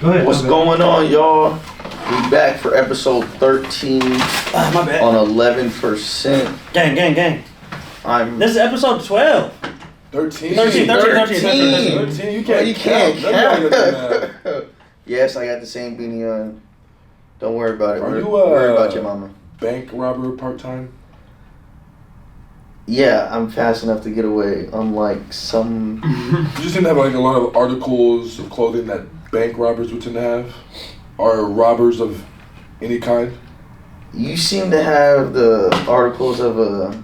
Go ahead. What's going on, y'all? We back for episode 13 My bad. on 11%. Gang. This is episode 12. 13. 13. You can't count. Yes, I got the same beanie on. Don't worry about it. Are you worry about your mama. Bank robber part-time? Yeah, I'm fast enough to get away. Unlike some... You just seem to have like a lot of articles of clothing that bank robbers would tend to have. Are robbers of any kind? You seem to have the articles of a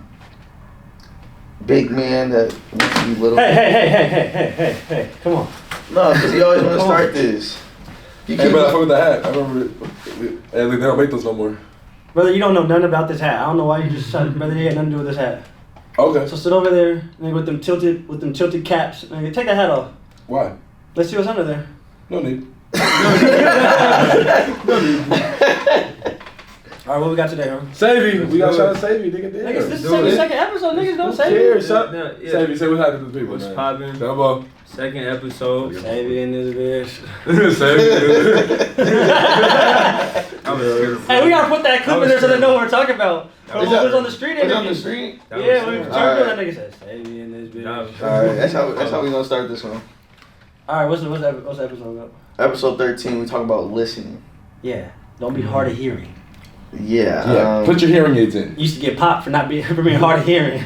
big man that wants to be little. Hey, come on. No, because you always want to start this. Hey, but I fuck with the hat. I remember it. They don't make those no more. Brother, you don't know nothing about this hat. I don't know why you just shot. Brother, you got nothing to do with this hat. Okay. So sit over there nigga, with them tilted caps. Nigga, take that hat off. Why? Let's see what's under there. No need. Alright, what we got today, huh? Savvy. We got to try to save you, nigga. Niggas, this is the second episode. Niggas don't save Cheers, me. shut up. Savvy, say what happened to the people, What's man. poppin'? Come on. Second episode. Save it in this bitch. Savvy. Hey, we gotta put that clip in there so they know what we're talking about. From Is what that- was on the street Was it on interview. the street? Yeah, we was talked Alright. about that nigga said, save me in this bitch. Alright, that's how we gonna start this one. Alright, what's the episode about? Episode 13, we talk about listening. Yeah, don't be hard of hearing. Yeah. Put your hearing aids in. You used to get popped for being hard of hearing.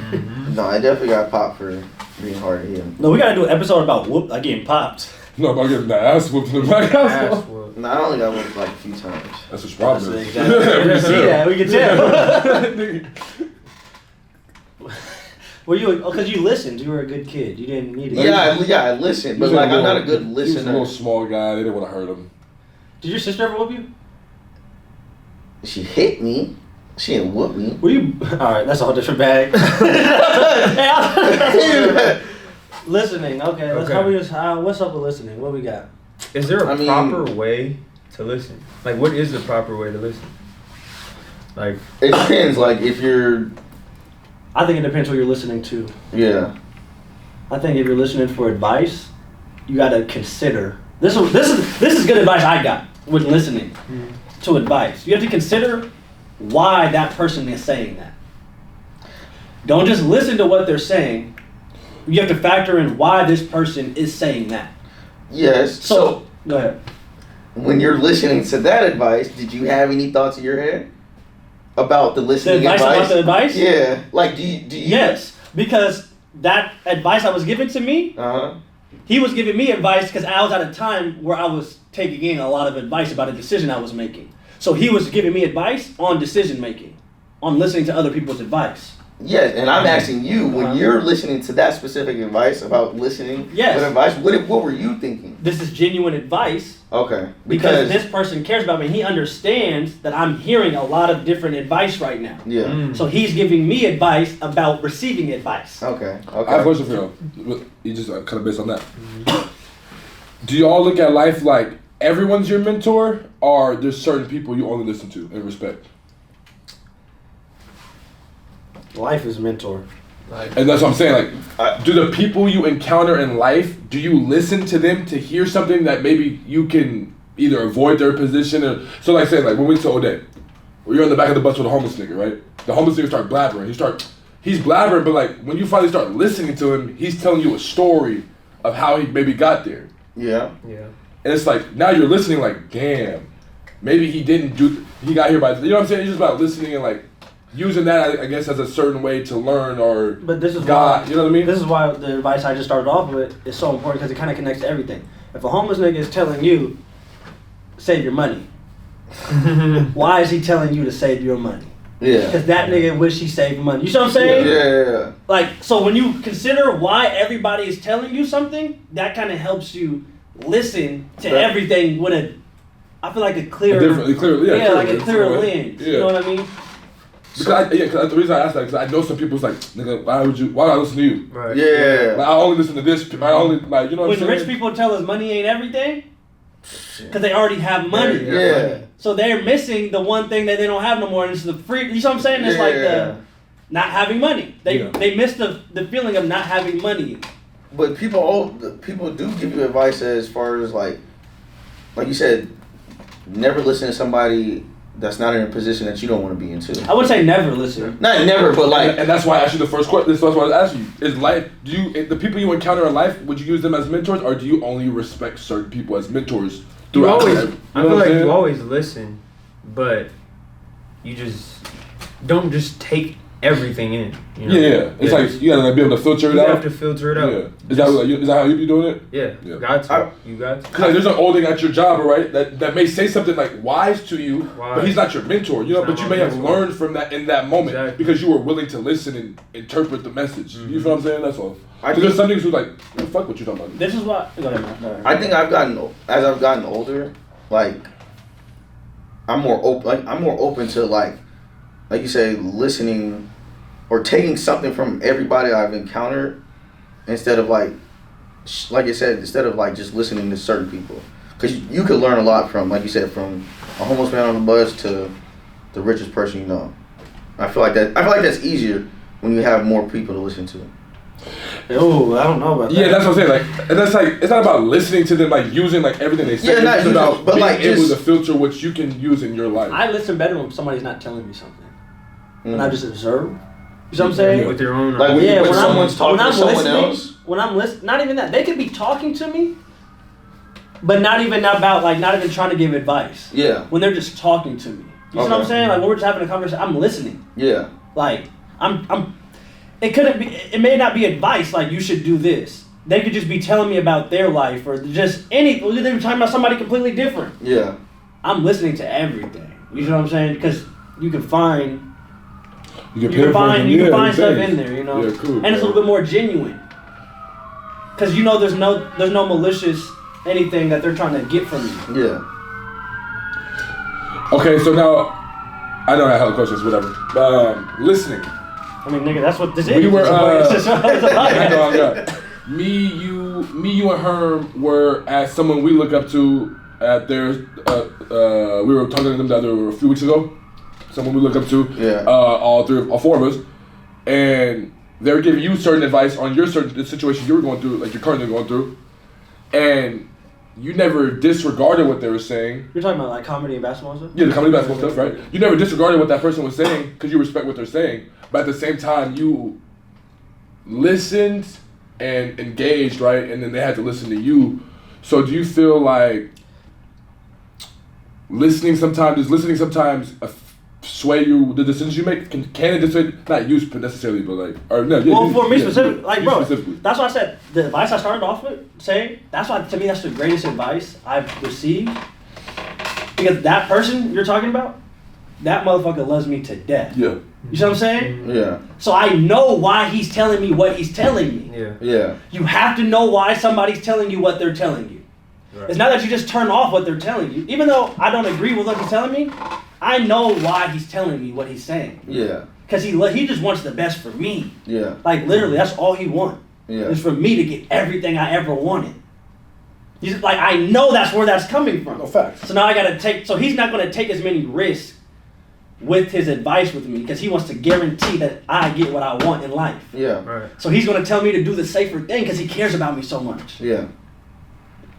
No, I definitely got popped for being hard to hear. No, we gotta do an episode about getting popped. No, I'm getting that ass whooped in the back house. No, I only got one like a few times. That's what's wrong, man. Exactly. We can see that. We can tell. Well, because you listened. You were a good kid. You didn't need it. Yeah, I listened, but like I'm not a good He was a listener. little small guy. They didn't want to hurt him. Did your sister ever whoop you? She hit me. She didn't whoop me. Were you? All right, that's a whole different bag. Listening. Okay. What's up with listening? What we got? Is there a proper way to listen? Like, what is the proper way to listen? Like, It depends. Like if you're, I think it depends what you're listening to. yeah. I think if you're listening for advice, you gotta consider. This is good advice I got with listening to advice. You have to consider why that person is saying that. Don't just listen to what they're saying. You have to factor in why this person is saying that. Yes. So go ahead. when you're listening to that advice, did you have any thoughts in your head about the listening The advice about the advice? Yeah. Like do you? Yes, because that advice that was given to me, he was giving me advice because I was at a time where I was taking in a lot of advice about a decision I was making. So he was giving me advice on decision making, on listening to other people's advice. Yes, and I'm asking you, when you're listening to that specific advice about listening Yes. with advice, what were you thinking? This is genuine advice Okay. because this person cares about me. He understands that I'm hearing a lot of different advice right now. Yeah. So he's giving me advice about receiving advice. Okay. I have a question for you. You just kind of based on that. Do you all look at life like everyone's your mentor, or there's certain people you only listen to and respect? Life is mentor. And that's what I'm saying. Like, do the people you encounter in life, do you listen to them to hear something that maybe you can either avoid their position or so? Like, say, like when we went to O'Day, where you're in the back of the bus with a homeless nigga, right? The homeless nigga start blabbering. He's blabbering, but like when you finally start listening to him, he's telling you a story of how he maybe got there. Yeah. yeah. And it's like, now you're listening like, damn, maybe he got here by, you know what I'm saying? It's just about listening and like using that, I guess, as a certain way to learn or But this is God, why, you know what I mean? This is why the advice I just started off with is so important because it kind of connects to everything. If a homeless nigga is telling you, save your money, why is he telling you to save your money? Yeah. Because that nigga wish he saved money. You see what I'm saying? Yeah. Like, so when you consider why everybody is telling you something, that kind of helps you listen to everything with I feel like a clearer lens. Yeah. You know what I mean? Because the reason I asked that, because I know some people's like, nigga, why would I listen to you? Right. Yeah. Like, I only listen to this. I only, like, you know what When I'm saying? rich people tell us money ain't everything, because they already have money. Yeah. So they're missing the one thing that they don't have no more, and it's the free. You know what I'm saying? It's like the not having money. They miss the feeling of not having money. But people do give you advice as far as like like you said, never listen to somebody that's not in a position that you don't want to be in too. I would say never listen. Not never, but like. And that's why I asked you the first question. That's why I was asking you. Is life? The people you encounter in life? Would you use them as mentors, or do you only respect certain people as mentors? You always. life? I feel like you always listen, but you just don't just take everything in. You know? Yeah. It's like you gotta be able to filter it out. You have to filter it out. Yeah. Is that how you be doing it? Yeah. Yeah. Got to. You got to. Cause like, there's an old thing at your job, right? That may say something like wise to you, but he's not your mentor. You know, but you may have learned from that in that moment because you were willing to listen and interpret the message. You feel what I'm saying? That's all. There's some niggas who's like, fuck what you talking about. This is what. Go ahead, man. I think I've gotten older, like I'm more open. Like I'm more open to like you say, listening or taking something from everybody I've encountered instead of like you said, instead of like just listening to certain people, because you could learn a lot from, like you said, from a homeless man on the bus to the richest person you know. I feel like that's easier when you have more people to listen to. Oh, I don't know about that. Yeah, that's what I'm saying. Like, and that's like, it's not about listening to them, like using like everything they say. Yeah, it's about but being like able just, to filter what you can use in your life. I listen better when somebody's not telling me something. When I just observe. You know what I'm saying? With your own. Like when someone's talking to someone else. When I'm listening, not even that. They could be talking to me, but not even about like not even trying to give advice. Yeah. When they're just talking to me. You see what I'm saying? Like when we're just having a conversation, I'm listening. Yeah. Like I'm. It couldn't be. It may not be advice. Like you should do this. They could just be telling me about their life or just any. They were talking about somebody completely different. Yeah. I'm listening to everything. You know what I'm saying? Because you can find. You can find stuff in there, you know, and it's a little bit more genuine. Cause you know there's no malicious anything that they're trying to get from you. Yeah. Okay, so now I know I have questions, whatever. Listening. I mean, nigga, that's what this is. We were. I know. Me, you, and Herm were at someone we look up to at their. We were talking to them a few weeks ago. Someone we look up to, all four of us, and they were giving you certain advice on the situation you were going through, like you're currently going through, and you never disregarded what they were saying. You're talking about like comedy and basketball stuff? Yeah, the comedy and basketball stuff, right? You never disregarded what that person was saying because you respect what they're saying, but at the same time you listened and engaged, right? And then they had to listen to you. So do you feel like listening sometimes sway you the decisions you make? Can it dissuade, not you necessarily, but like, or no? Yeah, well, for me specifically, like, bro, specifically. That's why I said the advice I started off with saying. That's why to me that's the greatest advice I've received, because that person you're talking about, that motherfucker loves me to death. Yeah. You see what I'm saying? Yeah. So I know why he's telling me what he's telling me. Yeah. Yeah. You have to know why somebody's telling you what they're telling you. Right. It's not that you just turn off what they're telling you. Even though I don't agree with what he's telling me, I know why he's telling me what he's saying. Yeah. Because he just wants the best for me. Yeah. Like literally, that's all he wants. Yeah. Is for me to get everything I ever wanted. He's like, I know that's where that's coming from. No facts. So now I gotta take. So he's not gonna take as many risks with his advice with me because he wants to guarantee that I get what I want in life. Yeah. Right. So he's gonna tell me to do the safer thing because he cares about me so much. Yeah.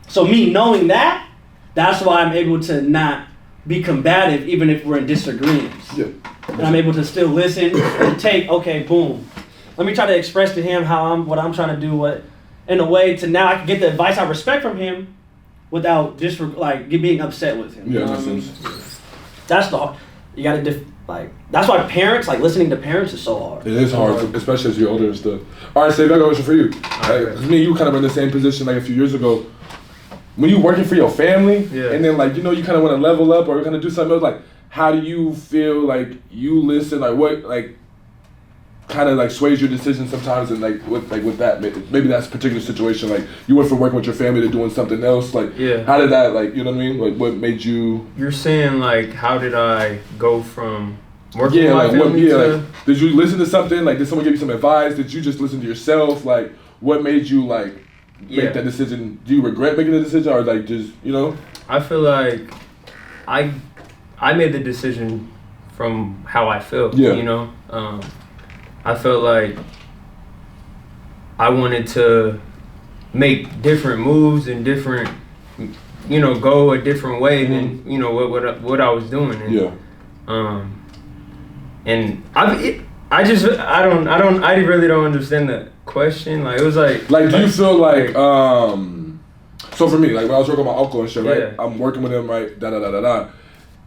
So me knowing that, that's why I'm able to not be combative even if we're in disagreements. Yeah. And I'm able to still listen and take, okay, boom. Let me try to express to him what I'm trying to do, in a way to now I can get the advice I respect from him without just being upset with him. Yeah, you know what I mean? That's you gotta that's why parents, listening to parents is so hard. It is hard, especially as you're older and stuff. All right, Save, I got a question for you. Me and you kind of in the same position like a few years ago. When you working for your family, and then you kind of want to level up or kind of do something else, how do you feel like you listen? What kind of sways your decision sometimes? And with that, maybe that's a particular situation. You went from working with your family to doing something else. How did that you know what I mean? What made you? You're saying how did I go from working with my family to? Did you listen to something? Did someone give you some advice? Did you just listen to yourself? What made you make that decision? Do you regret making the decision, or just I feel like I made the decision from how I felt. Yeah. I felt like I wanted to make different moves and different go a different way than what I was doing. And, Yeah. And I really don't understand the question. Like it was like do you feel like so for me, like when I was working with my uncle and shit, right? Yeah. I'm working with him, right? Da da da da da.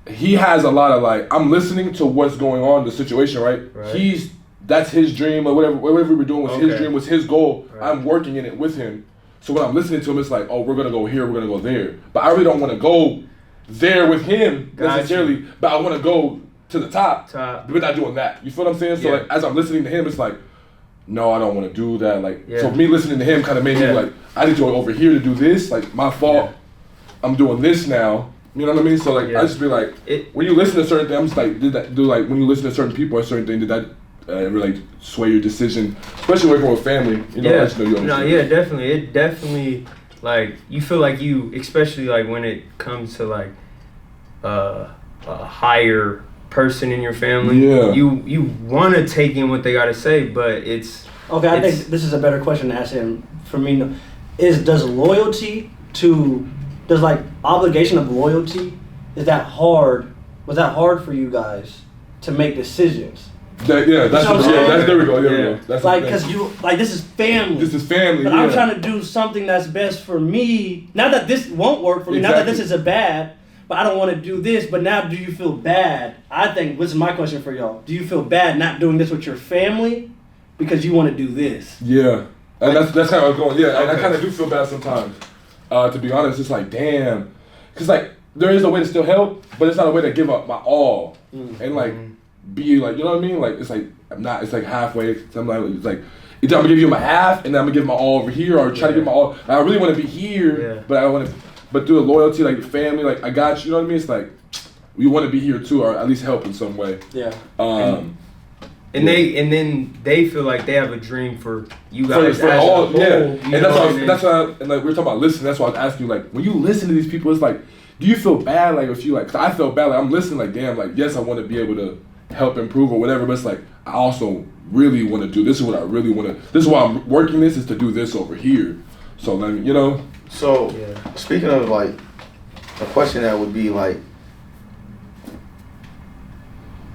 He has a lot of like I'm listening to what's going on, the situation, right? That's his dream or whatever we were doing was his dream, was his goal. Right. I'm working in it with him. So when I'm listening to him, it's like, oh, we're gonna go here, we're gonna go there. But I really don't want to go there with him necessarily. But I want to go to the top. But we're not doing that. You feel what I'm saying? So like as I'm listening to him, it's like, no, I don't want to do that. Like so me listening to him kind of made me like, I need to go over here to do this. Like my fault. I'm doing this now. You know what I mean? So like I just be like, when you listen to certain things, I'm just like, when you listen to certain people or certain things, did that really sway your decision, especially working with family? I just know you understand. Definitely. It definitely like you feel like you, especially like when it comes to like a higher person in your family. Yeah. You want to take in what they gotta say, but it's okay. I think this is a better question to ask him. For me, does obligation of loyalty, is that hard? Was that hard for you guys to make decisions? There we go. That's like, because this is family. This is family. But I'm trying to do something that's best for me. Not that this won't work for me. Not that this is a bad. But I don't want to do this. But now, do you feel bad? I think this is my question for y'all. Do you feel bad not doing this with your family because you want to do this? Yeah, and that's kind of I was going. Yeah, and I kind of do feel bad sometimes. To be honest, it's like damn, because like there is a way to still help, but it's not a way to give up my all and like. Be like, you know what I mean? Like it's like I'm not. It's like halfway. Sometimes it's like either I'm gonna give you my half, and then I'm gonna give my all over here, or try to give my all. I really want to be here, but I want to. But through the loyalty, like family, like I got you. You know what I mean? It's like we want to be here too, or at least help in some way. Yeah. And then they feel like they have a dream for you guys. For all, and that's why and like we were talking about listening. That's why I was asking you, like when you listen to these people, it's like, do you feel bad? Like if you like, cause I felt bad. Like I'm listening, like damn, like yes, I want to be able to help improve or whatever, but it's like I also really want to do this is what I really want to. This is why I'm working. This is to do this over here. So then So speaking of like a question that would be like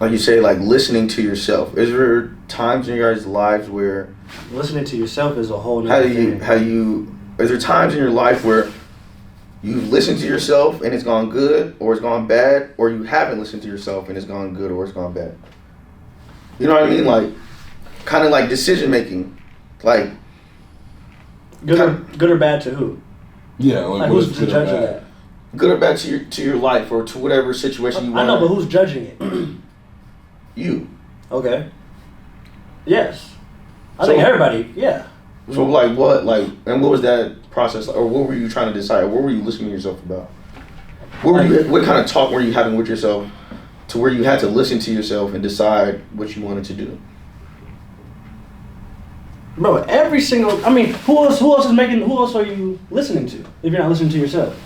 you say, like listening to yourself. Is there times in your guys' lives where listening to yourself is a whole nother thing? Is there times in your life where you listen to yourself and it's gone good or it's gone bad, or you haven't listened to yourself and it's gone good or it's gone bad? You know what I mean? Like, kind of like decision making, like good or bad to who? Yeah, like who's the judge of that? Good or bad to your life or to whatever situation you want. I know, but who's judging it? You. Okay. Yes. I think everybody. Yeah. So like what, like, and what was that process, or what were you trying to decide? What were you listening to yourself about? What kind of talk were you having with yourself to where you had to listen to yourself and decide what you wanted to do? Bro, every single, who else are you listening to if you're not listening to yourself?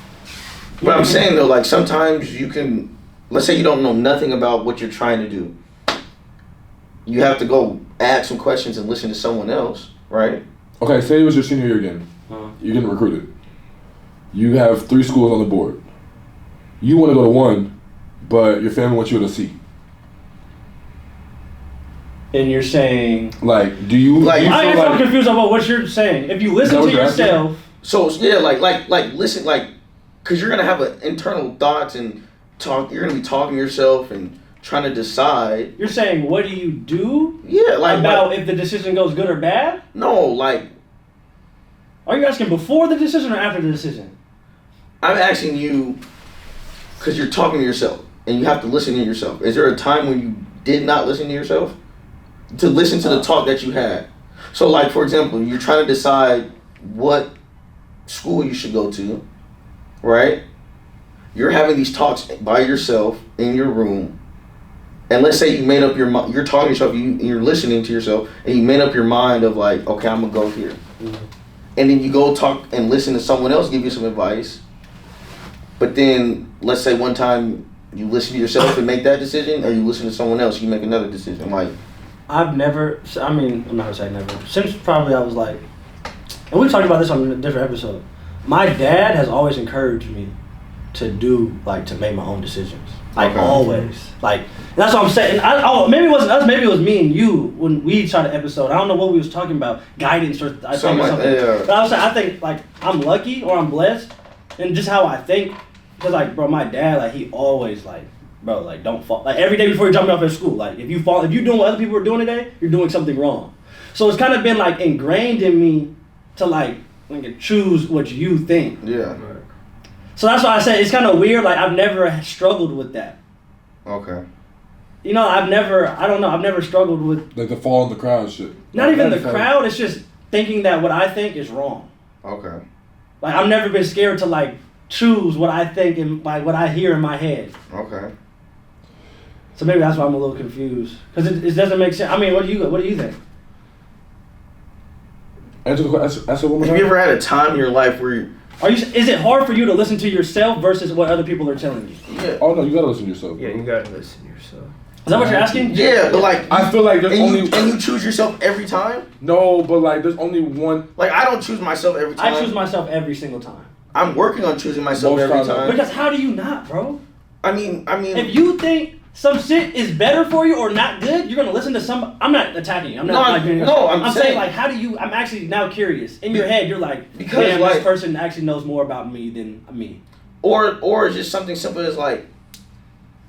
But I'm saying though, like sometimes you can, let's say you don't know nothing about what you're trying to do. You have to go ask some questions and listen to someone else, right? Okay, say it was your senior year again. You're getting recruited. You have 3 schools on the board. You want to go to one, but your family wants you to C. And you're saying, like, do you? Like, I am so confused about what you're saying. If you listen to yourself, so yeah, like listen, like, cause you're gonna have an internal thoughts and talk. You're gonna be talking to yourself and trying to decide. You're saying, what do you do? Yeah, like about if the decision goes good or bad. No, like. Are you asking before the decision or after the decision? I'm asking you because you're talking to yourself and you have to listen to yourself. Is there a time when you did not listen to yourself? To listen to the talk that you had. So like, for example, you're trying to decide what school you should go to, right? You're having these talks by yourself in your room. And let's say you made up your mind, you're talking to yourself, you're listening to yourself, and you made up your mind of like, okay, I'm going to go here. Mm-hmm. And then you go talk and listen to someone else give you some advice. But then, let's say one time you listen to yourself and make that decision, or you listen to someone else, you make another decision. Like, I'm not gonna say never. Since probably I was like, and we talked about this on a different episode. My dad has always encouraged me to make my own decisions. Like Okay. always. Like that's what I'm saying. Maybe it wasn't us. Maybe it was me and you when we shot an episode. I don't know what we was talking about, guidance or something. Yeah. But I was saying, I think like I'm lucky or I'm blessed, and just how I think. Cause like, bro, my dad, like he always like, bro, like don't fall. Like every day before you drop me off at school, like if you're doing what other people are doing today, you're doing something wrong. So it's kind of been like ingrained in me to like choose what you think. Yeah. So that's why I said it's kind of weird. Like I've never struggled with that. Okay. You know, I've never struggled with Like the fall in the crowd shit. not even the crowd. It's just thinking that what I think is wrong. Okay. Like I've never been scared to like choose what I think and like what I hear in my head. Okay. So maybe that's why I'm a little confused because it doesn't make sense. I mean, what do you think? Answer one more time. Have you ever had a time in your life where Is it hard for you to listen to yourself versus what other people are telling you? yeah. Oh no, you gotta listen to yourself. Yeah, you gotta listen to yourself. Is that what you're asking? Yeah, but like I feel like there's and you choose yourself every time? no, but like there's only one. Like I don't choose myself every time. I choose myself every single time. I'm working on choosing myself Most every times. time. Because how do you not, bro? I mean If you think some shit is better for you or not good, you're gonna listen to some. I'm not attacking you. I'm not. I'm saying like, how do you? I'm actually now curious. In your head, you're like, because damn, like, this person actually knows more about me than me. Or it's just something simple as like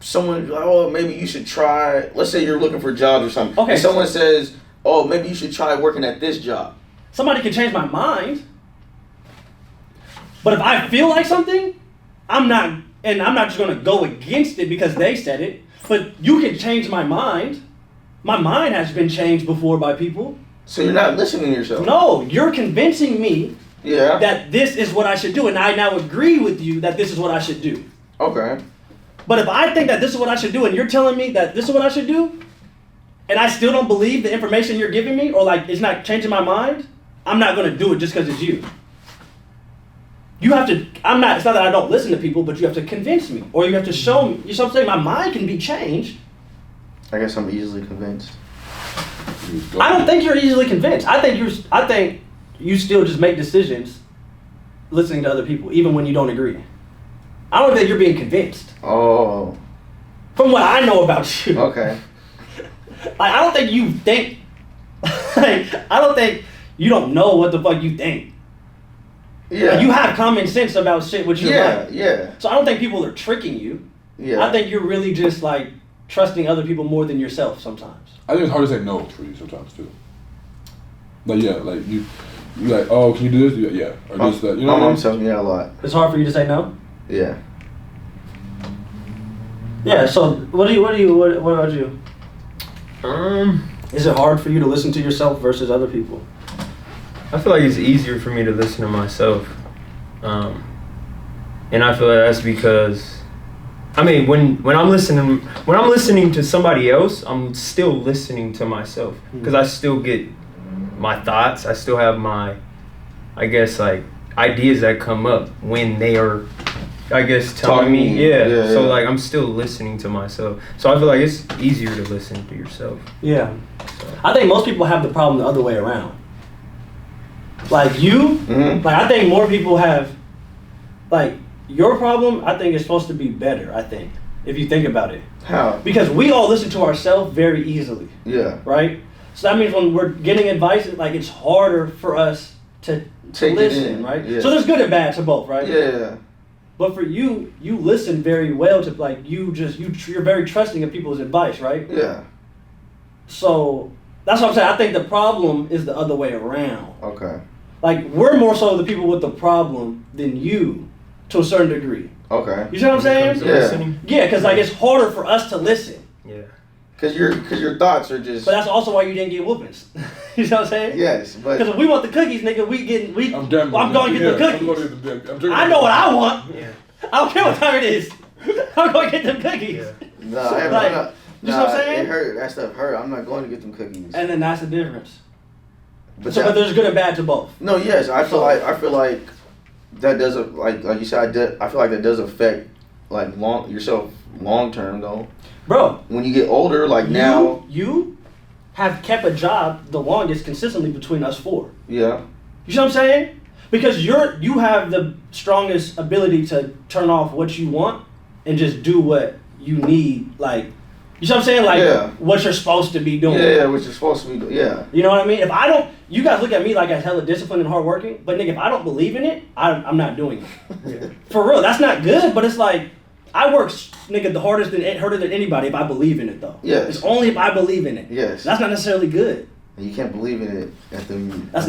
someone like, oh, maybe you should try. Let's say you're looking for jobs or something. Okay. And someone says, oh, maybe you should try working at this job. Somebody can change my mind, but if I feel like something, I'm not just gonna go against it because they said it. But you can change my mind. My mind has been changed before by people. So you're not listening to yourself. No, you're convincing me Yeah. that this is what I should do, and I now agree with you that this is what I should do. Okay. But if I think that this is what I should do, and you're telling me that this is what I should do, and I still don't believe the information you're giving me, or like it's not changing my mind, I'm not gonna do it just because it's you. You have to, it's not that I don't listen to people, but you have to convince me, or you have to show me, you know what I'm saying? My mind can be changed. I guess I'm easily convinced. I don't think you're easily convinced. I think you still just make decisions listening to other people, even when you don't agree. I don't think you're being convinced. Oh. From what I know about you. Okay. Like, I don't think you think, like, I don't think you don't know what the fuck you think. Yeah. Like, you have common sense about shit what you like. Yeah. So I don't think people are tricking you. Yeah. I think you're really just like trusting other people more than yourself sometimes. I think it's hard to say no for you sometimes too. Like yeah, like you like, oh, can you do this? Yeah, or this that. You know my what I mom mean? tells me that a lot. It's hard for you to say no. Yeah. Yeah. So what about you? Is it hard for you to listen to yourself versus other people? I feel like it's easier for me to listen to myself, and I feel like that's because, I mean, when I'm listening to somebody else, I'm still listening to myself because I still get my thoughts. I still have my, I guess, like ideas that come up when they are, I guess, telling me. Yeah. So like I'm still listening to myself. So I feel like it's easier to listen to yourself. Yeah. I think most people have the problem the other way around. Like you, like I think more people have, like your problem, I think is supposed to be better, I think, if you think about it. How? Because we all listen to ourselves very easily, Yeah. right? So that means when we're getting advice, like it's harder for us to Take it listen, in, right? yeah. So there's good and bad to both, right? Yeah. But for you, you listen very well to like, you're very trusting of people's advice, right? Yeah. So that's what I'm saying. I think the problem is the other way around. Okay. Like, we're more so the people with the problem than you, to a certain degree. Okay. You see what I'm saying? Yeah. Listening. Yeah, because like it's harder for us to listen. Yeah. Cause your thoughts are just. But that's also why you didn't get whoopings. You know what I'm saying? Yes, but. Because if we want the cookies, nigga, I'm going to get the cookies. I know what I want. Yeah. I don't care what time it is. I'm going to get them cookies. Yeah. No, So, I haven't. like, Nah, you know what I'm saying? It hurt. That stuff hurt. I'm not going to get them cookies. And then that's the difference. But But there's good and bad to both. no, yes, I feel like that does like you said. I feel like that does affect like yourself long term though. Bro, When you get older, like now. You have kept a job the longest consistently between us four. Yeah. You see what I'm saying? Because you have the strongest ability to turn off what you want and just do what you need, like, you know what I'm saying? Like, what you're supposed to be doing. Yeah, what you're supposed to be doing, yeah. You know what I mean? If I don't, you guys look at me like I'm hella disciplined and hardworking, but nigga, if I don't believe in it, I'm not doing it. Yeah. For real, that's not good, but it's like, I work, nigga, harder than anybody if I believe in it, though. Yes. It's only if I believe in it. Yes. That's not necessarily good. You can't believe in it at the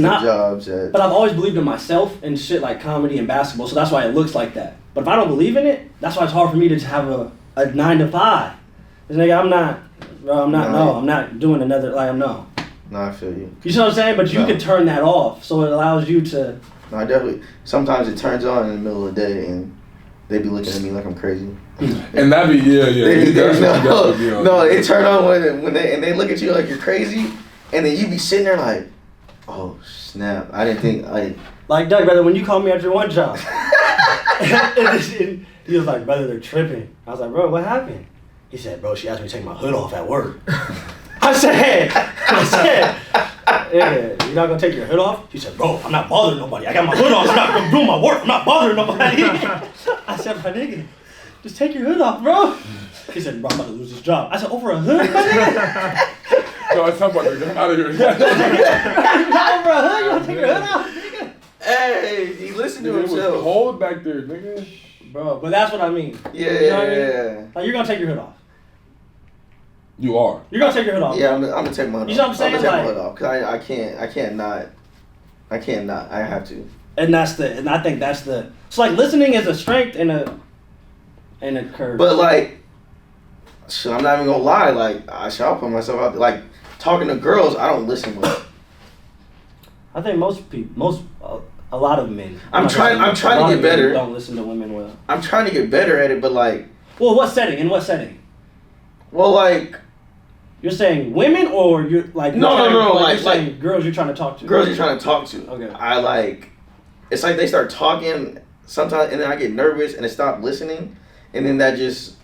jobs. But I've always believed in myself and shit like comedy and basketball, so that's why it looks like that. But if I don't believe in it, that's why it's hard for me to just have a 9 to 5. Cause nigga, I'm not doing another, like, no. No, I feel you. You see what I'm saying? But you can turn that off, so it allows you to. No, I definitely. Sometimes it turns on in the middle of the day, and they be looking at me like I'm crazy. And that be No, it turn on when they look at you like you're crazy, and then you be sitting there like, oh snap! I didn't think Like Doug, brother, when you called me at your one job, and he was like, brother, they're tripping. I was like, bro, what happened? He said, bro, she asked me to take my hood off at work. I said, yeah, you're not gonna take your hood off? He said, bro, I'm not bothering nobody. I got my hood on. I'm doing my work. I'm not bothering nobody. I said, my nigga, just take your hood off, bro. He said, bro, I'm about to lose this job. I said, over a hood, my nigga? No, it's somebody. I'm out of here. Over a hood? You wanna take your hood off, nigga? Hey, he listened to himself. It was cold back there, nigga. Bro, but that's what I mean. Yeah, you know what I mean? Like, you're gonna take your hood off. You are. You're gonna take your hood off. Yeah, I'm gonna take my hood off. You know what I'm saying? I'm gonna take my hood off because I can't not. I have to. And I think that's the. So like listening is a strength and a curve. But like, shit, I'm not even gonna lie. Like, I'll put myself out there. Like, talking to girls, I don't listen much. I think a lot of men. I'm trying to get better. Don't listen to women well. I'm trying to get better at it, but like. Well, what setting? In what setting? Well, like. You're saying women, or you're like no, like girls you're trying to talk to. Girls you're trying to talk to. Okay. I like. It's like they start talking sometimes, and then I get nervous, and they stop listening, and then it just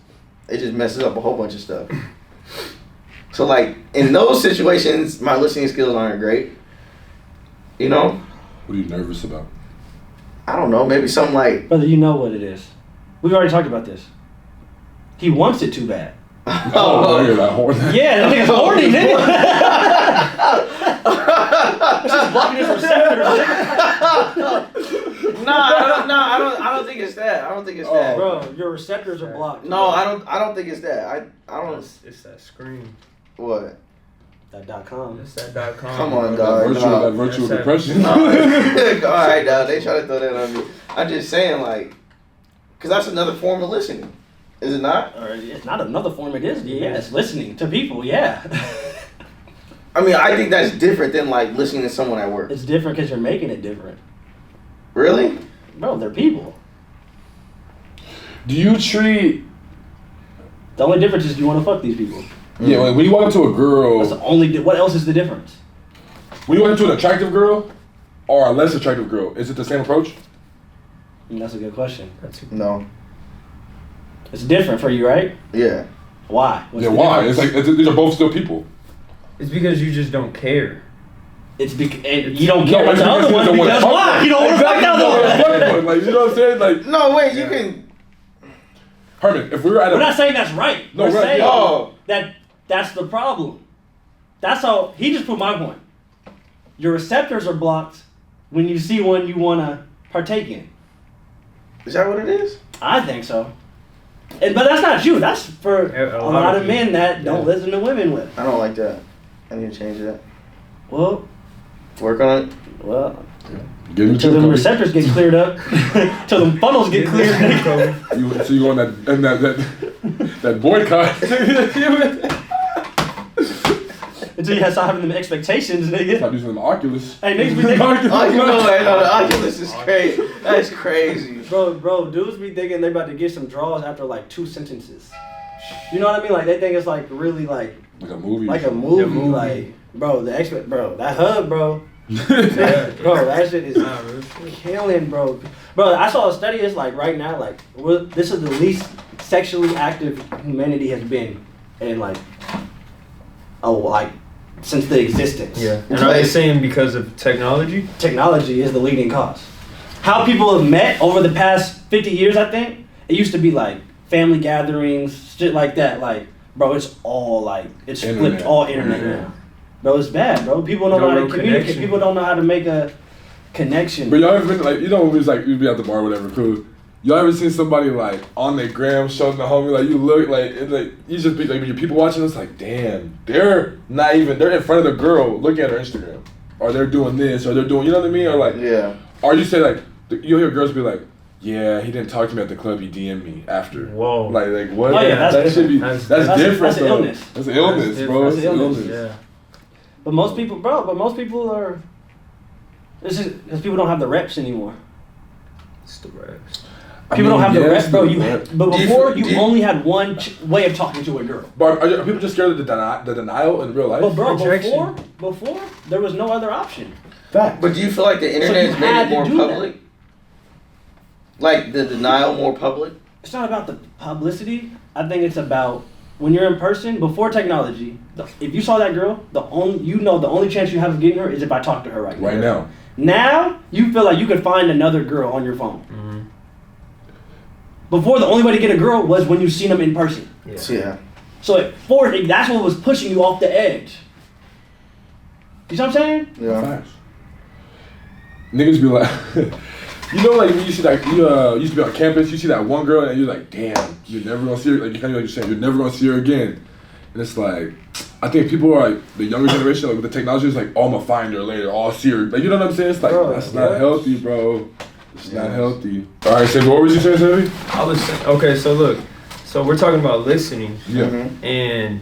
messes up a whole bunch of stuff. So like in those situations, my listening skills aren't great. You know. What are you nervous about? I don't know. Maybe something like. Brother, you know what it is. We've already talked about this. He wants it too bad. You're that horny. Yeah, that nigga's horny, nigga. That's just blocking his receptors. I don't think it's that. I don't think it's that. Bro, your receptors are blocked. No, I don't think it's that. I don't. It's that screen. What? That .com. It's that .com. Come on, dog. That virtual depression. All right, dog. They try to throw that on me. I'm just saying, like, because that's another form of listening. Is it not? Or it's not another form. It is. Yeah, it's listening to people. Yeah. I mean, I think that's different than like listening to someone at work. It's different because you're making it different. Really? Bro, they're people. Do you treat? The only difference is you want to fuck these people. Yeah, like when you walk up to a girl. That's the only. What else is the difference? When you walk up to an attractive girl, or a less attractive girl, is it the same approach? That's a good question. No. It's different for you, right? Yeah. Why? Why? Difference? It's like these are both still people. It's because you just don't care. You don't care about the other one because why? You don't want to fuck the other one. Like, you know what I'm saying? Like, no, wait, you can. Herman, if we were at We're not saying that's right. No, we're saying that that's the problem. That's how he just proved my point. Your receptors are blocked when you see one you want to partake in. Is that what it is? I think so. But that's not you. That's for a lot of men that don't listen to women with. I don't like that. I need to change that. Well, work on it. Well, until them receptors get cleared up, until them funnels get cleared. So you on that boycott? Until you start having them expectations, nigga. Stop using them Oculus. Hey, niggas be thinking. The Oculus is crazy. That's crazy. Bro, dudes be thinking they about to get some draws after like 2 sentences. You know what I mean? Like they think it's like really like a movie. Like a movie. Like, bro, that hug, bro. Bro, that shit is killing, bro. Bro, I saw a study. It's like right now, like this is the least sexually active humanity has been in like since the existence. Yeah. And are they saying because of technology? Technology is the leading cause. how people have met over the past 50 years, I think, it used to be like family gatherings, shit like that. Like, bro, it's all like, it's flipped all internet now. Bro, it's bad, bro. People don't know how to communicate. Connection. People don't know how to make a connection. But y'all ever been, like, you know, when we was like, we'd be at the bar or whatever, cool. Y'all ever seen somebody, like, on their gram showing the homie, like, you look, like, it's like, you just be, like, when your people watching, it's like, damn, they're not even, they're in front of the girl looking at her Instagram. Or they're doing this, or they're doing, you know what I mean? Or, like, yeah. Or you say, like, you'll hear girls be like, yeah, he didn't talk to me at the club, he DM'd me after. Whoa. Like what? Oh, yeah, that should be, that's different, that's an bro. illness. That's an illness, bro. That's an illness. Yeah. But most people are, it's just because people don't have the reps anymore. It's the reps. People don't have the reps, bro. But before, you only had one way of talking to a girl. But are people just scared of the denial in real life? But bro, before there was no other option. Fact. But do you feel like the internet has made it more public? Like the denial more public? It's not about the publicity. I think it's about when you're in person. Before technology, if you saw that girl, the only chance you have of getting her is if I talk to her right now. Now you feel like you could find another girl on your phone. Mm-hmm. Before, the only way to get a girl was when you seen them in person. Yeah. So that's what was pushing you off the edge. You know what I'm saying? Yeah. Facts. Niggas be like, you know, like when you see like you used to be on campus, you see that one girl and you're like, damn, you're never gonna see her. Like you kind of like you're saying, you're never gonna see her again. And it's like, I think people are like the younger generation, like with the technology, is like, oh, I'm gonna find her later, oh, I'll see her. Like you know what I'm saying? It's like that's not healthy, bro. It's not healthy. All right, so what was you saying, Sammy? I was saying, okay, so look, so we're talking about listening. Yeah. Mm-hmm. And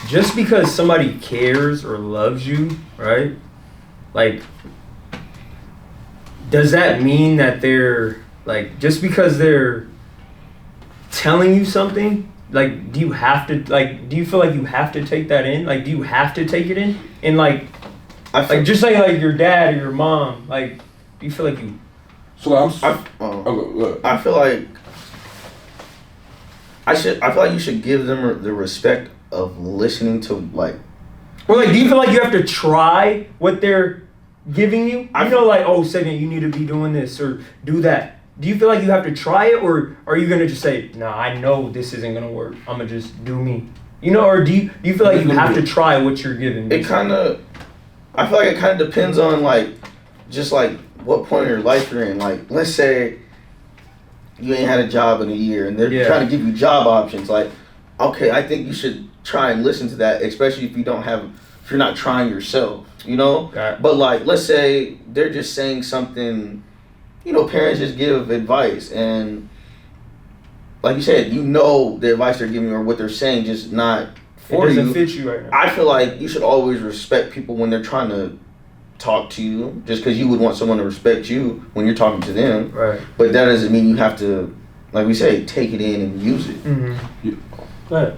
just because somebody cares or loves you, right? Like, does that mean that they're, like, just because they're telling you something, like, do you have to, like, do you feel like you have to take that in? Like, do you have to take it in? And, like, just say, like, your dad or your mom, like, do you feel like you... So I feel like you should give them the respect of listening to, like... Or, like, do you feel like you have to try what they're giving you? You know, like, oh, Sagan, you need to be doing this or do that. Do you feel like you have to try it, or are you gonna just say, nah, I know this isn't gonna work, I'm gonna just do me? You know, or do you feel like you have to try what you're giving me? I feel like it kind of depends on, like, just, like, what point in your life you're in. Like, let's say you ain't had a job in a year and they're trying to give you job options. Like, okay, I think you should try and listen to that, especially if you're not trying yourself, you know? Okay. But, like, let's say they're just saying something, you know, parents just give advice and, like you said, you know the advice they're giving you or what they're saying just not for you. It doesn't fit you right now. I feel like you should always respect people when they're trying to talk to you, just because you would want someone to respect you when you're talking to them. Right. But that doesn't mean you have to, like we say, take it in and use it. Mm-hmm. Go ahead.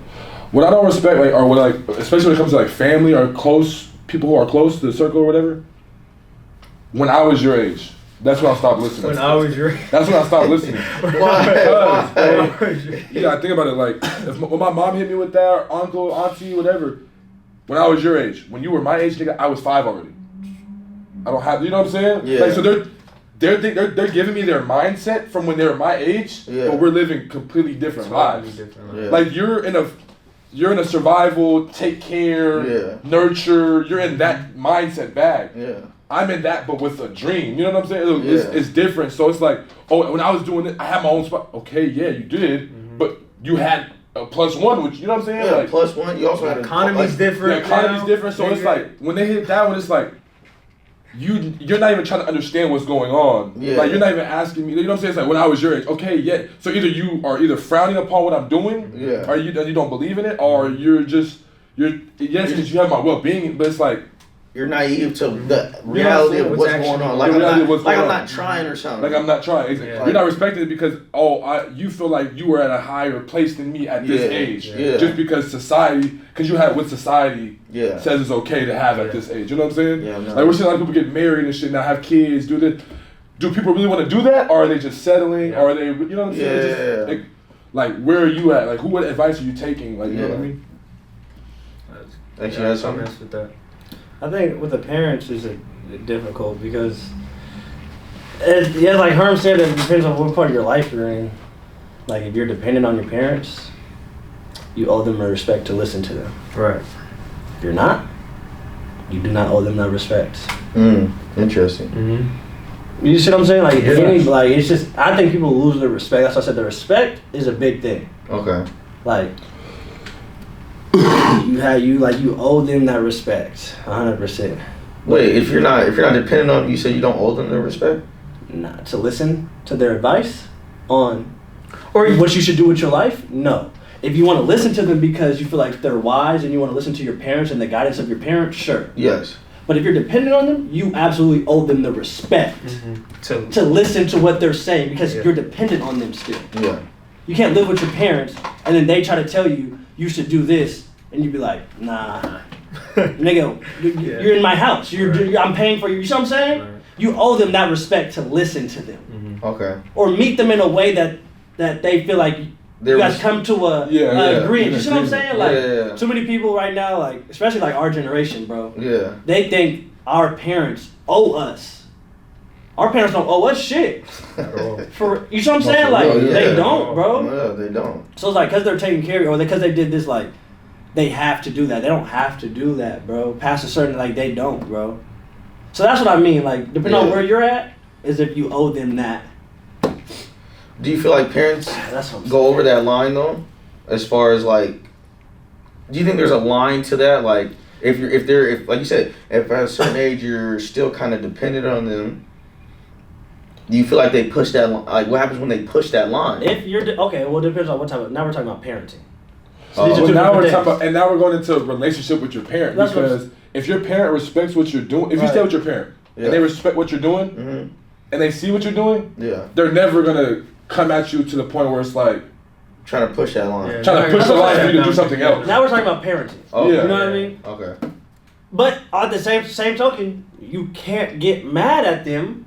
What I don't respect, like, or what, like, especially when it comes to like family or close people who are close to the circle or whatever. When I was your age, that's when I stopped listening. That's when I stopped listening. Why? You gotta think about it. Like, when my mom hit me with that, or uncle, auntie, whatever. When I was your age, when you were my age, nigga, I was 5 already. I don't have, you know what I'm saying? Yeah. Like, so they're giving me their mindset from when they were my age, but we're living completely different lives. Yeah. Like you're in a survival, take care, nurture. You're in that mindset bag. Yeah. I'm in that, but with a dream. You know what I'm saying? It's different. So it's like, oh, when I was doing it, I had my own spot. Okay, yeah, you did, but you had a +1, which, you know what I'm saying? Yeah, like, +1. You also had economy's different. The economy's different. So it's like when they hit that one, it's like. You're not even trying to understand what's going on. Yeah. Like you're not even asking me. You know what I'm saying? It's like when I was your age. Okay, yeah. So either you are frowning upon what I'm doing, or you don't believe in it, or you're because you have my well-being, but it's like you're naive to the reality of what's going on. Like I'm not trying or something. Like I'm not trying. Exactly. You're not respecting it because you feel like you were at a higher place than me at this age. Yeah. Just because you have what society says is okay to have at this age. You know what I'm saying? Yeah, no. Like we're seeing a lot of people get married and shit, now have kids, do this. Do people really want to do that, or are they just settling, or are they, you know what I'm saying? Yeah. Just, like where are you at? Like what advice are you taking? Like you know what I mean? Actually, that's something. With that. I think with the parents is difficult because Yeah, like Herm said, it depends on what part of your life you're in. Like, if you're dependent on your parents, you owe them the respect to listen to them. Right. If you're not, you do not owe them that respect. Interesting. Mm-hmm. You see what I'm saying? Like, it's just, I think people lose their respect. That's why I said the respect is a big thing. Okay. Like, you owe them that respect, 100%. Wait, if you're not dependent on them, you say you don't owe them the respect? Nah, to listen to their advice on or what you should do with your life, no. If you want to listen to them because you feel like they're wise and you want to listen to your parents and the guidance of your parents, sure. Yes. But if you're dependent on them, you absolutely owe them the respect to listen to what they're saying because you're dependent on them still. Yeah. You can't live with your parents and then they try to tell you you should do this and you be like, nah, nigga, you're in my house. I'm paying for you. You see what I'm saying? Right. You owe them that respect to listen to them. Mm-hmm. Okay. Or meet them in a way that they feel like you guys come to a agreement. You see what I'm saying? Like too many people right now, like especially like our generation, bro. Yeah. They think our parents owe us. Our parents don't owe us shit. For you see what I'm saying? Like they don't, bro. No, they don't. So it's like because they're taking care of you, or because they did this, like they have to do that. They don't have to do that, bro. Past a certain, like they don't, bro. So that's what I mean. Like depending on where you're at, is if you owe them that. Do you feel like parents go over that line though? As far as like, do you think there's a line to that? Like, if like you said, if at a certain age you're still kind of dependent on them, do you feel like they push that? Like, what happens when they push that line? If you're okay, well, it depends on what type of. Now we're talking about parenting. So now we're talking about, and now we're going into a relationship with your parent. That's because if your parent respects what you're doing, if you stay with your parent and they respect what you're doing, and they see what you're doing, they're never gonna come at you to the point where it's like trying to push that line. Yeah, trying to push the line for you to do something else. Now we're talking about parenting. Oh, you know what I mean? Okay. But at the same token, you can't get mad at them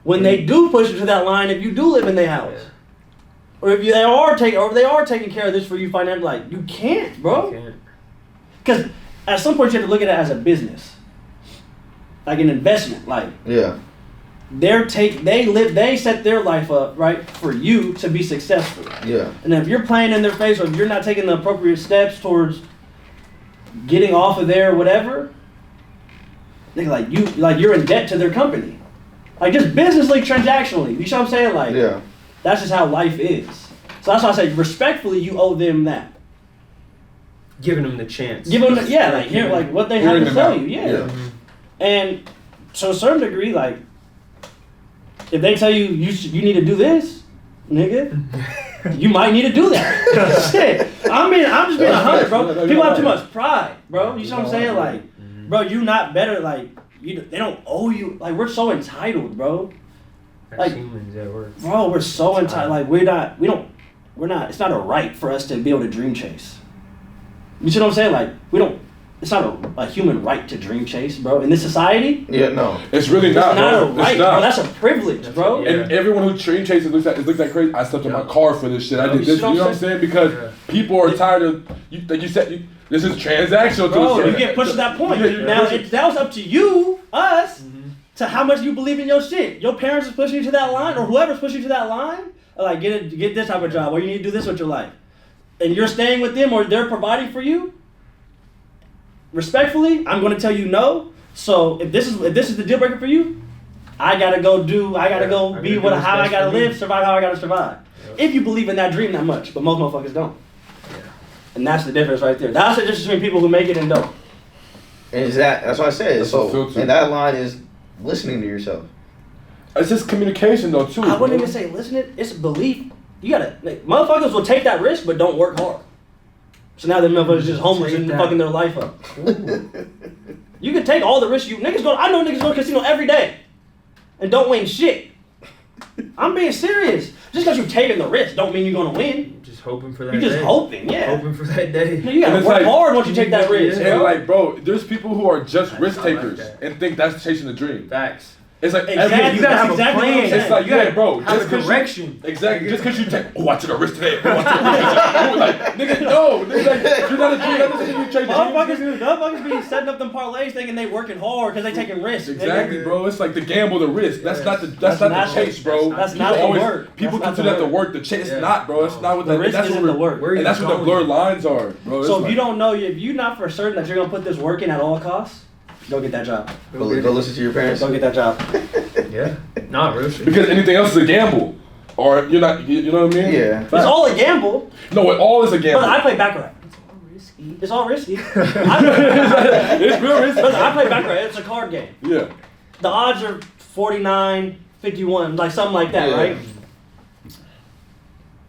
when they do push you to that line if you do live in their house. Or if they are taking care of this for you financially, like you can't, bro. Because at some point you have to look at it as a business. Like an investment. Like they set their life up, right, for you to be successful. Yeah. And if you're playing in their face or if you're not taking the appropriate steps towards getting off of there or whatever, you're in debt to their company. Like just businessly, transactionally. You know what I'm saying? Like that's just how life is. So that's why I say respectfully you owe them that. Giving them the chance. Give them like what they have to tell you. Yeah. And to a certain degree, like if they tell you you need to do this, nigga, you might need to do that. Shit. I'm just being 100, bro. People have too much pride, bro. You know what I'm saying? Like, bro, you not better. Like, they don't owe you. Like, we're so entitled, bro. Like, humans at work. Bro, we're so entitled. Like, we're not. It's not a right for us to be able to dream chase. You see what I'm saying? Like, we don't. It's not a human right to dream chase, bro. In this society, no, it's really not. It's not bro. a right, bro. That's a privilege, bro. And everyone who dream chases looks like crazy. I slept in my car for this shit. I did this. You know what I'm saying? Because people are tired of like you said. This is transactional. Bro, you get pushed to that point. Now that was up to you, us, to how much you believe in your shit. Your parents is pushing you to that line, or whoever's pushing you to that line. Like get this type of job, or you need to do this with your life, and you're staying with them, or they're providing for you. Respectfully, I'm going to tell you no. So if this is the deal breaker for you, I gotta go be how I gotta live, survive how I gotta survive. If you believe in that dream that much, but most motherfuckers don't. And that's the difference right there. That's the difference between people who make it and don't. And that's what I said. And that line is listening to yourself. It's just communication though too. I wouldn't even say listening. It's belief. You gotta motherfuckers will take that risk, but don't work hard. So now the motherfuckers just homeless and fucking their life up. You can take all the risks I know niggas go to casino every day and don't win shit. I'm being serious. Just because you're taking the risk don't mean you're gonna win. Just hoping for that day. You're just hoping, Hoping for that day. You gotta work hard once you take that risk. And bro, there's people who are just risk takers and think that's chasing the dream. Facts. It's like Exactly. You gotta have That's a plan. exactly what I'm it's like, yeah, bro. Have Just a 'cause you- direction. Exactly. Just because you take, I took a risk today. Oh, I took a risk. Like, nigga, no. Nigga, like, you're not a G. That doesn't mean you trade Motherfuckers be setting up them parlays thinking they working hard because they taking risks. Exactly, bro. It's like the gamble, the risk. That's not the That's not not the chase, bro. that's People not the always- work. People That's not consider the that the work. work. The chase, Yeah. it's not, bro. It's not what The risk that's isn't what the work. Where are you and that's what the going? blurred lines are, bro. It's So if like- you don't know, if you're not for certain that you're gonna put this work in at all costs, go get that job. Go listen to your parents. Go get that job. Yeah. Not real shit. because anything else is a gamble, or you're not. You know what I mean? Yeah. It's all a gamble, No, it all is a gamble. but I play baccarat. It's all risky. It's real risky. Listen, I play baccarat. It's a card game. Yeah. The odds are 49, 51, like something like that, Yeah. right?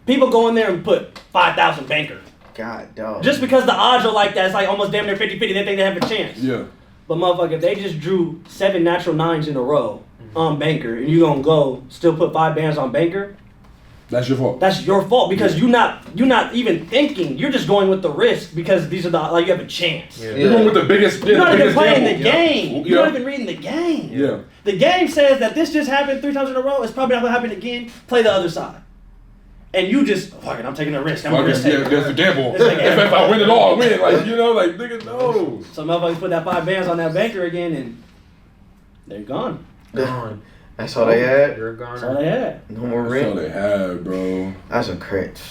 People go in there and put 5,000 banker. God, dog. Just because the odds are like that, it's like almost damn near 50-50, they think they have a chance. Yeah. But motherfucker, if they just drew 7 natural 9s in a row on banker, and you gonna go still put 5 bands on banker, That's your fault. that's your fault because you're not even thinking. You're just going with the risk because these are the like you have a chance. Yeah. You're going with the biggest. You're not the even biggest playing gamble. the game. Yeah. You're not even reading the game. Yeah. The game says that this just happened 3 times in a row. It's probably not gonna happen again. Play the other side. And you just, fuck it, I'm taking a risk. I'm a risk Yeah, taker. that's the gamble. It's like If I win it all, I win. Like, you know, like, nigga, no. So motherfuckers put that 5 bands on that banker again and they're gone. Gone. That's all they had. You're a That's all goner. they had. No more That's all rent. they had, bro. That's a crit.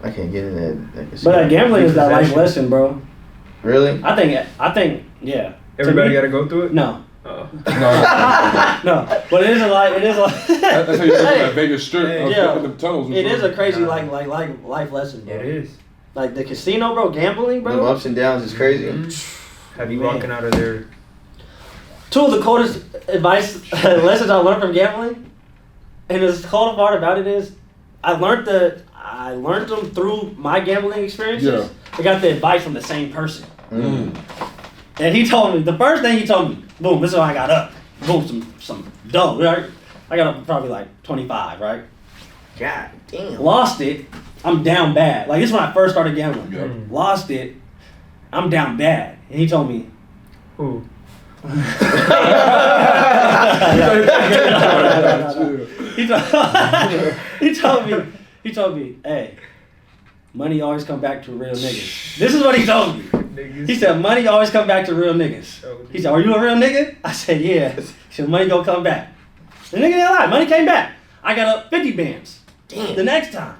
I can't get in that. But that gambling is that life lesson, bro. Really? I think, yeah. Everybody To me- got to go through it? No. Oh. No. No. But it is a life, That's how you get that Vegas strip. Hey, I was yeah. in them tunnels. and it is stuff. a crazy like life lesson, bro. It is. Like the casino, bro, gambling, Them bro. ups and downs is crazy. Have you Man. walking out of there? 2 of the coldest advice lessons I learned from gambling, and the coldest part about it is, I learned them through my gambling experiences. Yeah. I got the advice from the same person, Mm. and he told me the first thing he told me, boom, this is how I got up, boom, some dough, right? I got up probably like 25, right? God damn. Lost it, I'm down bad. Like this is when I first started gambling. Yeah. Lost it, I'm down bad, and he told me. Who? He told me, hey, money always come back to real niggas. This is what he told me. He said, money always come back to real niggas. He said, are you a real nigga? I said, yeah. He said, money gonna come back. The nigga didn't lie. Money came back. I got up 50 bands. Damn. The next time.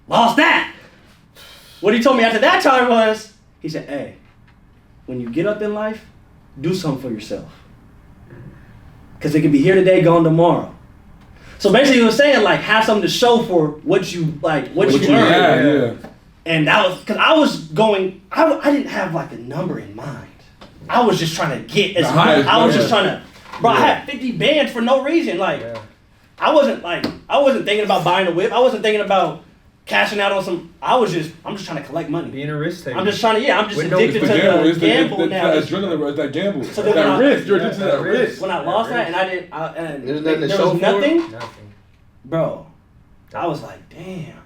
Lost that. What he told me after that time was, he said, hey, when you get up in life, do something for yourself. Because it can be here today, gone tomorrow. So basically he was saying like have something to show for what you like, what you earned. had, yeah. And that was because I was going, I didn't have like a number in mind. I was just trying to get as The much. highest I was number. just trying to, bro, I had 50 bands for no reason. Like, I wasn't thinking about buying a whip. I wasn't thinking about cashing out on some, I'm just trying to collect money. Being a risk taker. I'm just trying to, I'm just With no- addicted It's to the gamble. the It's gamble the now. adrenaline, it's that gamble. So then that when I- risk. You're addicted to that that risk. risk. When I lost that and I didn't, and There's nothing to there show was for it? nothing, Nothing. bro, I was like, damn.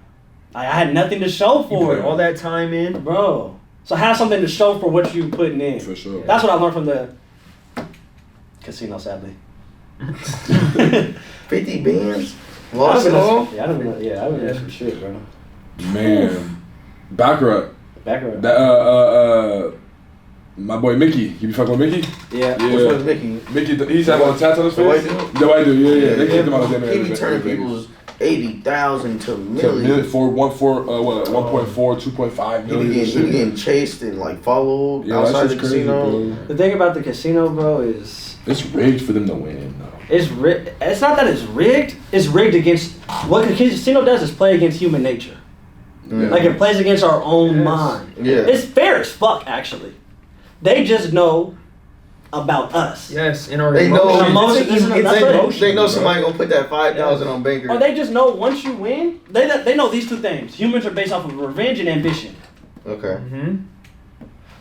I had nothing to show You for put it. all that time in. Bro. So have something to show for what you putting in. For sure. That's what I learned from the casino, sadly. 50 bands? Lost it all? Yeah, I don't know. Yeah, I would have some shit, bro. Man. Baccarat. Baccarat. That, my boy Mickey. You be fucking with Mickey? Yeah. Which Yeah. one's Mickey? Mickey, he's having a tats on his The white face? dude? The white dude, yeah. They kicked him out of the He be turning people's 80,000 to millions. For 1.4, 2.5 He be million. getting, shit. chased and like followed Yeah, outside that's the just crazy, casino. bro. The thing about the casino, bro, is It's rigged for them to win, though. it's rigged. It's not that it's rigged. It's rigged against what the casino does is play against human nature. Yeah. Like it plays against our own Yes. mind. Yeah. It's fair as fuck, actually. They just know about us. Yes, in our They know- emotions. Emotions, It's that's an what- emotion, They know bro. somebody gonna put that 5,000 on banker. Or they just know once you win, they know these two things. Humans are based off of revenge and ambition. Okay. Mhm.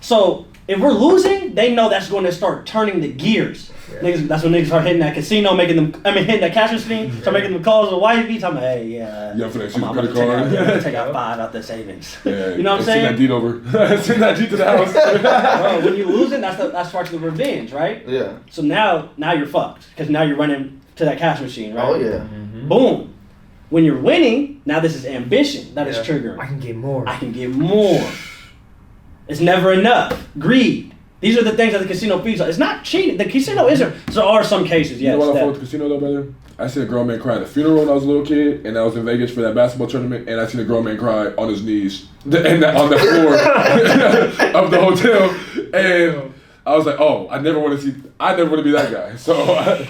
So If we're losing, they know that's going to start turning the gears. Yeah. Niggas, that's when niggas start hitting that casino, hitting that cash machine, start making them calls to wifey, talking about, hey, yeah, Yeah, for that I'm credit gonna card. take out 5 out the savings. Yeah, You know what I'm saying? Send that deed over. Send that deed to the house. Bro, when you losing, that starts the revenge, right? Yeah. So now you're fucked because now you're running to that cash machine, right? Oh yeah. Mm-hmm. Boom. When you're winning, now this is ambition that is triggering. I can get more. I can get more. It's never enough. Greed. These are the things that the casino feeds on. It's not cheating. The casino isn't. There are some cases, yes. You know what I fought with the casino though, brother? I seen a grown man cry at a funeral when I was a little kid, and I was in Vegas for that basketball tournament, and I seen a grown man cry on his knees on the floor of the hotel, and I was like, oh, I never want to be that guy. So,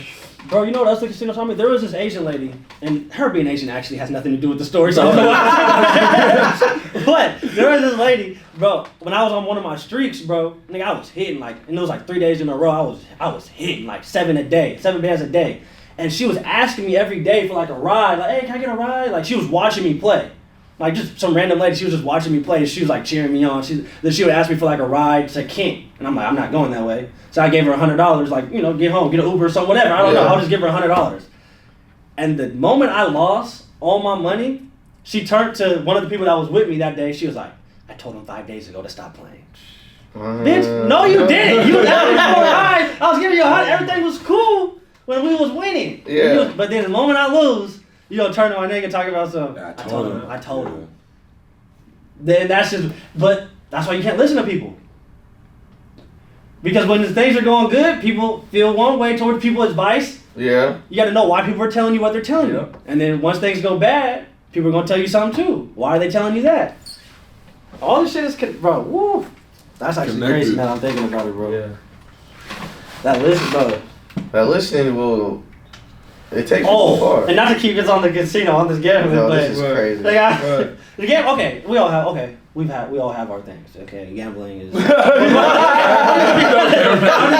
Bro, you know what else the casino told me? There was this Asian lady, and her being Asian actually has nothing to do with the story, so I don't know why. But there was this lady, bro, when I was on one of my streaks, bro, nigga, I was hitting and it was 3 days in a row, I was hitting 7 bands a day. And she was asking me every day for a ride, hey, can I get a ride? She was watching me play. Just some random lady, she was just watching me play, and she was cheering me on. Then she would ask me for a ride to King, and I'm I'm not going that way. So I gave her $100, get home, get an Uber or something, whatever. I don't know. I'll just give her $100. And the moment I lost all my money, she turned to one of the people that was with me that day. She was like, I told him 5 days ago to stop playing. Bitch, no, you didn't. You was out there for a ride. I was giving you $100. Everything was cool when we was winning. Yeah. But then the moment I lose, you gonna turn to my nigga talking about something. I told him. Then that's just, but that's why you can't listen to people. Because when the things are going good, people feel one way towards people's advice. Yeah. You gotta know why people are telling you what they're telling you. And then once things go bad, people are gonna tell you something too. Why are they telling you that? All this shit is, bro, woo. That's actually crazy now I'm thinking about it, bro. Yeah. That listening will, it takes you too far. And not to keep this on the casino, on this gambling, No, but this is crazy. the game, okay, we all have our things, okay, gambling is, I'm just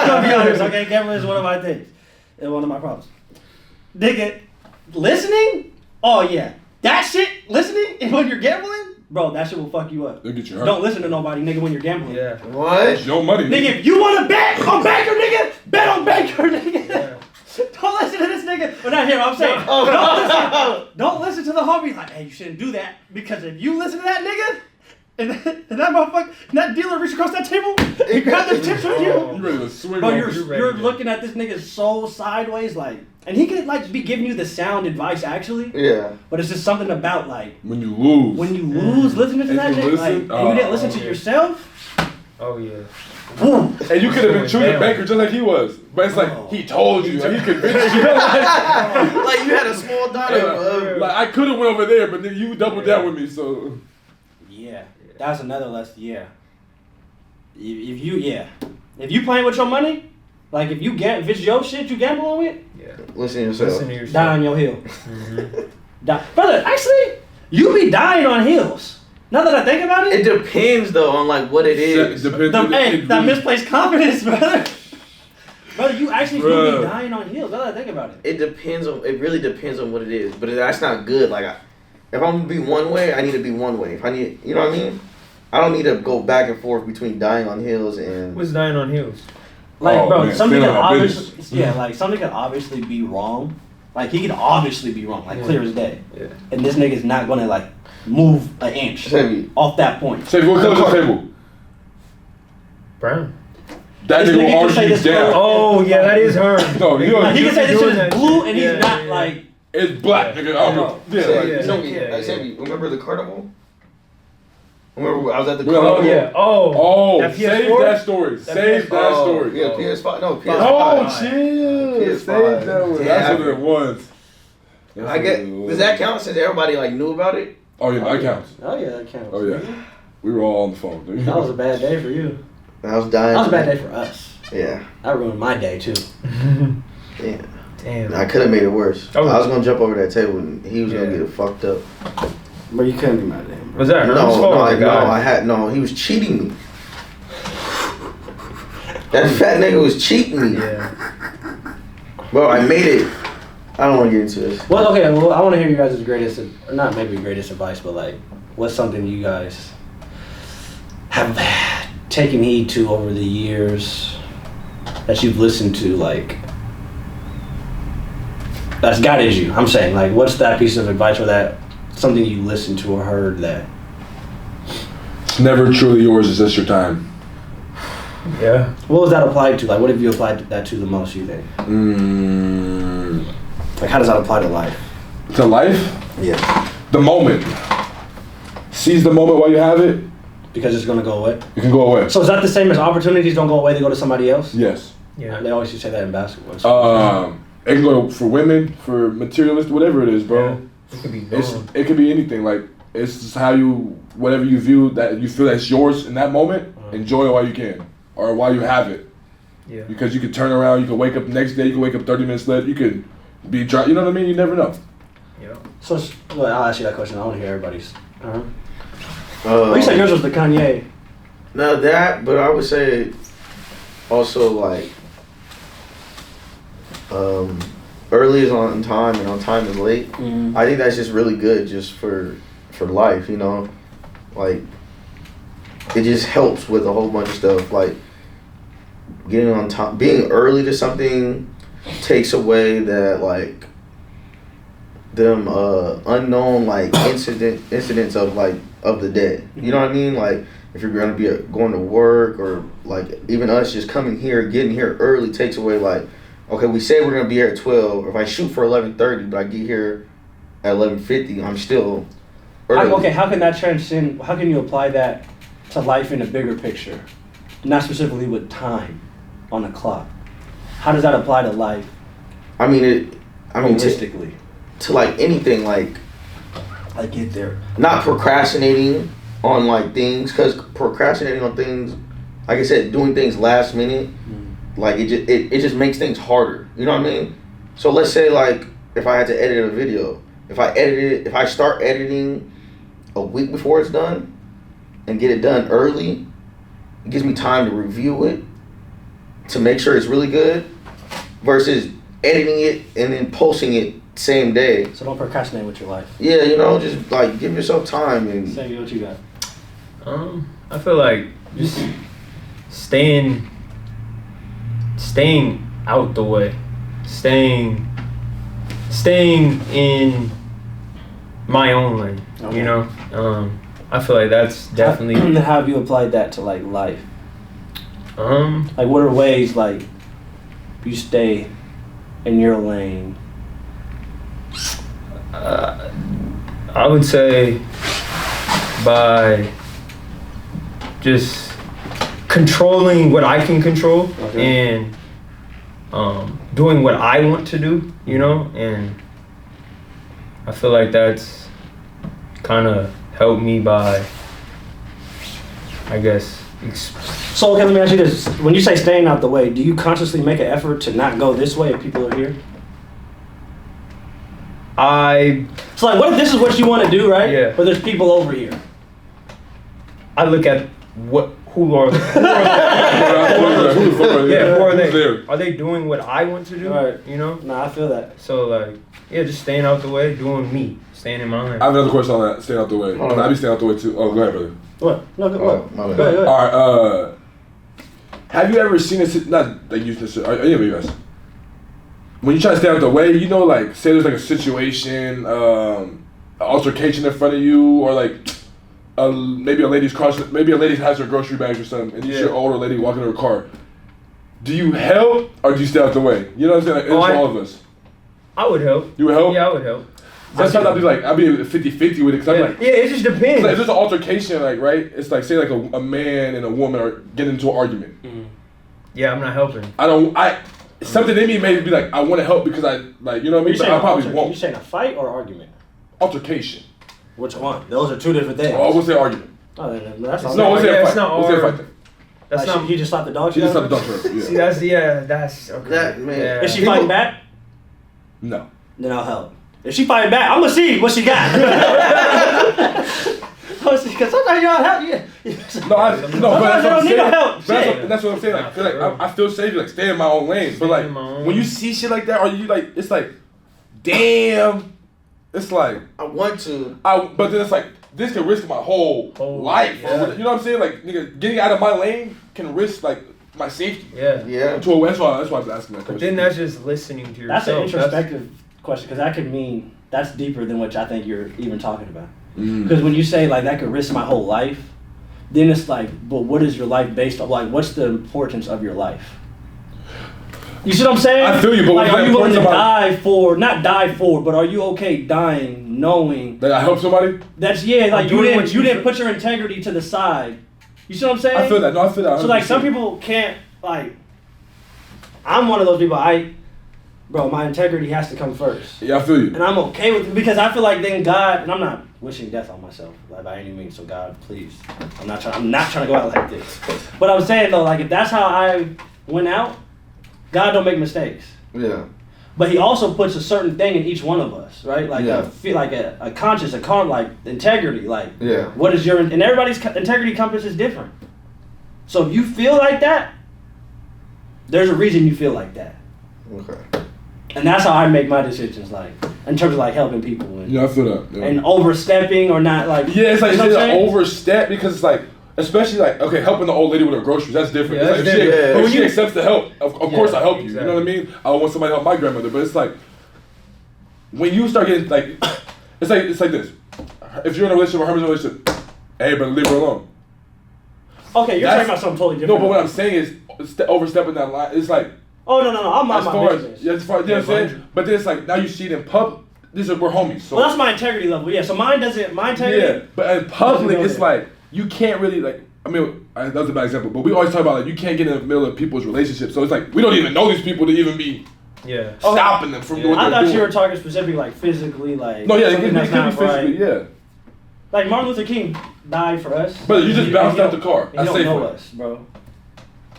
gonna be honest, okay, gambling is one of my things, it's one of my problems. Nigga, listening, oh yeah, that shit, listening, and when you're gambling, bro, that shit will fuck you up. They'll get you hurt. Don't listen to nobody, nigga, when you're gambling. Yeah. What? It's your money. Nigga, if you wanna bet on Baker, nigga, bet on Baker, nigga. Yeah. Don't listen to this nigga. Well, not him, I'm saying. Don't listen to the homie. Hey, you shouldn't do that. Because if you listen to that nigga, and that motherfucker, and that dealer reach across that table and grab the tips from you. You ready to swing Bro, on you're looking at this nigga's soul sideways, and he could be giving you the sound advice actually. Yeah. But it's just something about when you lose. Listening to And that you nigga, listen? and you didn't listen to yourself. Oh yeah. And you could have been true to Baker just like he was. But it's he told you, he convinced you. You had a small daughter. I could have went over there, but then you doubled down with me, so. Yeah, that's another lesson. Yeah. If you playing with your money, if it's your shit you gambling with, Listen to yourself. die on your heel. Brother, actually, you be dying on heels. Now that I think about it, It depends though on what it is. that misplaced confidence, brother. Brother, you actually do be dying on heels. Now that I think about it, It really depends on what it is. But that's not good. If I'm gonna be one way, I need to be one way. If I need, you know what I mean? I don't need to go back and forth between dying on heels and. What's dying on heels? something could obviously be wrong. He could obviously be wrong, clear as day. Yeah. And this nigga's not gonna move an inch off that point. Say, go to the table. Brown. That nigga will argue you down. Oh yeah, that is her. No, he can say this shit is blue and he's not It's black, nigga. Remember the carnival? Remember I was at the Oh carnival? yeah. That save PS4? that story. Save that story. Yeah, PS5. No, PS5. Oh, chill. PS5. Save that one. Yeah. That's what it was. I get. Does that count since everybody knew about it? Oh yeah, that counts. Oh yeah, that counts. Oh yeah. We were all on the phone, dude. That was a bad day for you. I was dying. That was a bad day for us. Yeah. That ruined my day too. Damn. I could have made it worse. Oh. I was gonna jump over that table and he was gonna get it fucked up. But you couldn't be mad at him. Bro. Was that her fault? He was cheating me. That fat nigga was cheating me. Yeah. Bro, I made it. I don't want to get into this. Well, okay. Well, I want to hear you guys' greatest, greatest advice, but what's something you guys have taken heed to over the years that you've listened to, like, that's guided you? I'm saying, like, what's that piece of advice or that something you listened to or heard that? It's never truly yours, it's just your time. Yeah. What was that applied to? Like, what have you applied that to the most, you think? Like, how does that apply to life? To life? Yeah. The moment. Seize the moment while you have it. Because it's going to go away? It can go away. So is that the same as opportunities don't go away, they go to somebody else? Yes. Yeah. They always used to say that in basketball. It can go for women, for materialist, whatever it is, bro. Yeah. It could be It could be anything. Like, it's just how you, whatever you view that you feel that's yours in that moment, enjoy it while you can. Or while you have it. Yeah. Because you could turn around, you could wake up the next day, you could wake up 30 minutes later, you could be dry, you know what I mean? You never know. Yeah. So, well, I'll ask you that question. I want to hear everybody's. You said yours was the Kanye. No, that, but I would say also like early is on time and on time is late. Mm-hmm. I think that's just really good just for life, you know? Like, it just helps with a whole bunch of stuff. Like, getting on time, being early to something takes away that, like, them unknown, like, incidents of, like, of the day. You know what I mean? Like, if you're going to be going to work, or like even us just coming here, getting here early takes away, like, okay, we say we're going to be here at 12. If I shoot for 11:30, but I get here at 11:50, I'm still early. Okay, how can that transcend? How can you apply that to life in a bigger picture, not specifically with time on the clock? How does that apply to life? I mean, holistically, to like anything, like I get there. Not procrastinating on like things, because procrastinating on things, like I said, doing things last minute, like it just makes things harder. You know what I mean? So let's say, like, if I had to edit a video, if I start editing a week before it's done and get it done early, it gives me time to review it to make sure it's really good, versus editing it and then posting it same day. So don't procrastinate with your life. Yeah, you know, just like give yourself time. And say what you got. I feel like just staying out the way, staying in my own lane. Okay. You know, I feel like that's definitely. How have you applied that to like life? Like, what are ways like you stay in your lane? I would say by just controlling what I can control, okay, and doing what I want to do, you know, and I feel like that's kind of helped me by, I guess. So, okay, let me ask you this. When you say staying out the way, do you consciously make an effort to not go this way if people are here? So, like, what if this is what you want to do, right? Yeah. But there's people over here. I look at who are they? Who are they? Are they doing what I want to do? Right. You know? Nah, I feel that. So, like, yeah, just staying out the way, doing me, staying in my lane. I have another question on that, staying out the way. I be staying out the way too. Oh, go ahead, brother. What? No, go ahead. All right, have you ever seen not like you just, any of you guys, when you try to stay out the way, you know, like, say there's like a situation, an altercation in front of you, or like maybe a lady has her grocery bags or something, and you see an older lady walking to her car. Do you help or do you stay out the way? You know what I'm saying? Like, it's for all of us. I would help. You would help? Yeah, I would help. Sometimes I'll be 50-50 with it, because I'm like, yeah, it just depends. Like, if there's an altercation, like, right? It's like, say like a man and a woman are getting into an argument. Mm-hmm. Yeah, I'm not helping. Something in me may be like, I want to help because I, like, you know what I mean? But I probably won't. You saying a fight or argument? Altercation. Which one? Those are two different things. Oh, I would say argument. Oh, then that's all. No, we'll say a fight. We'll say a fight. That's not. He just slapped the dog. He just slapped the dog for her. See, that's okay. That, man. Yeah. Is she fighting back? No. Then I'll help. If she fighting back, I'm gonna see what she got. Because sometimes y'all help. But that's what I'm saying. That's what I'm saying. Like, I feel safe. Like, stay in my own lane. But like, when you see shit like that, or you like, it's like, damn. It's like, I want to. but then it's like, this could risk my whole life. Yeah. You know what I'm saying? Like, nigga, getting out of my lane can risk like my safety. Yeah. Yeah. That's why I was asking that question. But then that's just listening to yourself. That's an introspective question because that could mean that's deeper than what I think you're even talking about. Because when you say like that could risk my whole life, then it's like, but what is your life based on? Like, what's the importance of your life? You see what I'm saying? I feel you, but like, are you willing to about... not die for, but are you okay dying knowing that I help somebody? That's like you didn't put your integrity to the side. You see what I'm saying? I feel that. No, I feel that. 100%. So like some people can't like. I'm one of those people. Bro, my integrity has to come first. Yeah, I feel you. And I'm okay with it because I feel like then God, and I'm not wishing death on myself like by any means. So God, please, I'm not trying to go out like this. But I'm saying though, like if that's how I went out, God don't make mistakes. Yeah. But He also puts a certain thing in each one of us, right? Like a conscience, like integrity. Like what is your and everybody's integrity compass is different. So if you feel like that, there's a reason you feel like that. Okay. And that's how I make my decisions, like in terms of like helping people and, I feel that. Yeah. And overstepping or not like it's like you know it's an overstep because it's like especially like okay helping the old lady with her groceries that's different. Yeah, It's like, if she accepts the help of course I help you. You know what I mean? I don't want somebody to help my grandmother, but it's like when you start getting like it's like this. If you're in a relationship or her in a relationship, hey brother, leave her alone. Okay, you're talking about something totally different. No, but what I'm saying is overstepping that line. It's like. Oh no, I'm not my business. As far as, you know what I'm saying? But then it's like, now you see it in public. We're homies. So. Well, that's my integrity level. Yeah, so my integrity. Yeah, but in public, it's like, you can't really, like, I mean, that's a bad example, but we always talk about, like, you can't get in the middle of people's relationships. So it's like, we don't even know these people to even be stopping them from doing what they're doing. I thought you were talking specifically, like, phically, like. No, yeah, it could be physically, right. yeah. Like, Martin Luther King died for us. But you just bounced out the car. You don't know us, bro.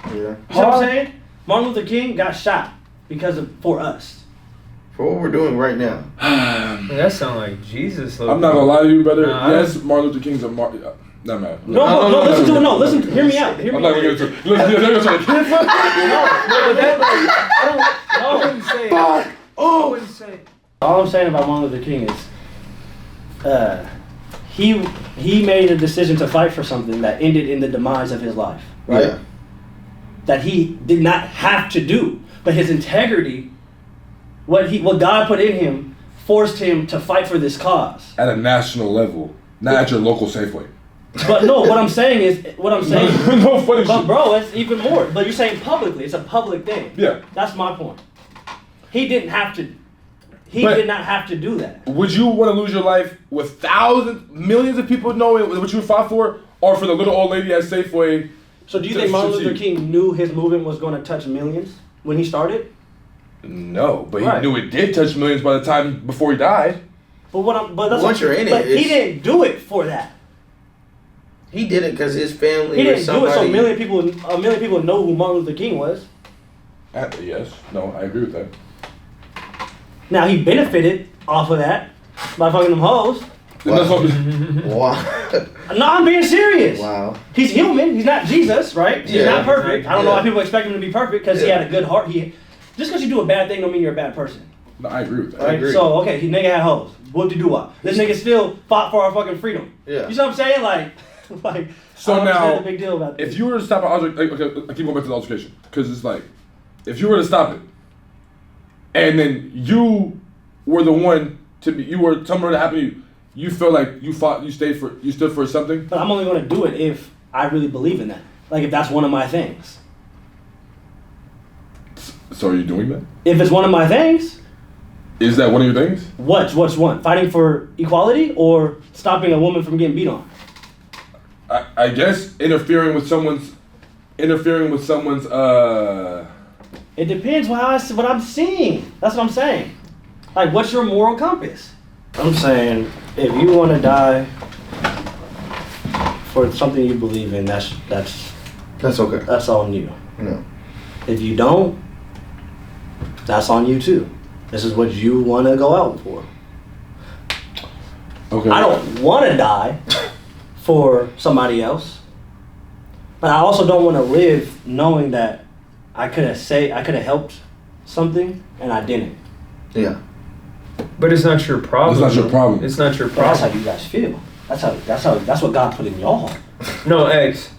Yeah. You know what I'm saying? Martin Luther King got shot for us. For what we're doing right now. That sound like Jesus. I'm not gonna lie to you, brother. Yes, Martin Luther King's a martyr. No, man. Listen, hear me out. I'm not gonna get to it. Listen, I wouldn't say. I wouldn't say. All I'm saying about Martin Luther King is, he made a decision to fight for something that ended in the demise of his life, right? Yeah. That he did not have to do, but his integrity, what God put in him, forced him to fight for this cause at a national level, not at your local Safeway. But no, what I'm saying. No funny but shit. bro, it's even more. But you're saying publicly, it's a public thing. Yeah. That's my point. He didn't have to. He did not have to do that. Would you want to lose your life with thousands, millions of people knowing what you fought for, or for the little old lady at Safeway? So do you think Martin Luther King knew his movement was going to touch millions when he started? No, but he knew it did touch millions by the time before he died. But once you're in it, he didn't do it for that. He did it because his family. He didn't do it so a million people know who Martin Luther King was. Yes, no, I agree with that. Now he benefited off of that by fucking them hoes. Wow. No, I'm being serious. Wow. He's human. He's not Jesus, right? He's not perfect. I don't know why people expect him to be perfect because he had a good heart. Just because you do a bad thing don't mean you're a bad person. No, I agree with that. Right? I agree. So, okay, he nigga had hoes. What to do what? This nigga still fought for our fucking freedom. Yeah. You know what I'm saying? Like So I don't now, understand the big deal about this. if you were to stop okay, I keep going back to the altercation because it's like, if you were to stop it, and then you were the one something were to happen to you, you feel like you stood for something. But I'm only going to do it if I really believe in that. Like if that's one of my things. So are you doing that? If it's one of my things. Is that one of your things? What's one? Fighting for equality or stopping a woman from getting beat on? I guess interfering with someone's. It depends what I'm seeing. That's what I'm saying. Like, what's your moral compass? I'm saying, if you want to die for something you believe in, that's okay. That's on you. Yeah. If you don't, that's on you too. This is what you want to go out for. Okay. I don't want to die for somebody else, but I also don't want to live knowing that I could have helped something and I didn't. Yeah. But it's not your problem. It's not your problem. It's not your But that's how problem. you guys feel. That's what God put in your heart. No, X.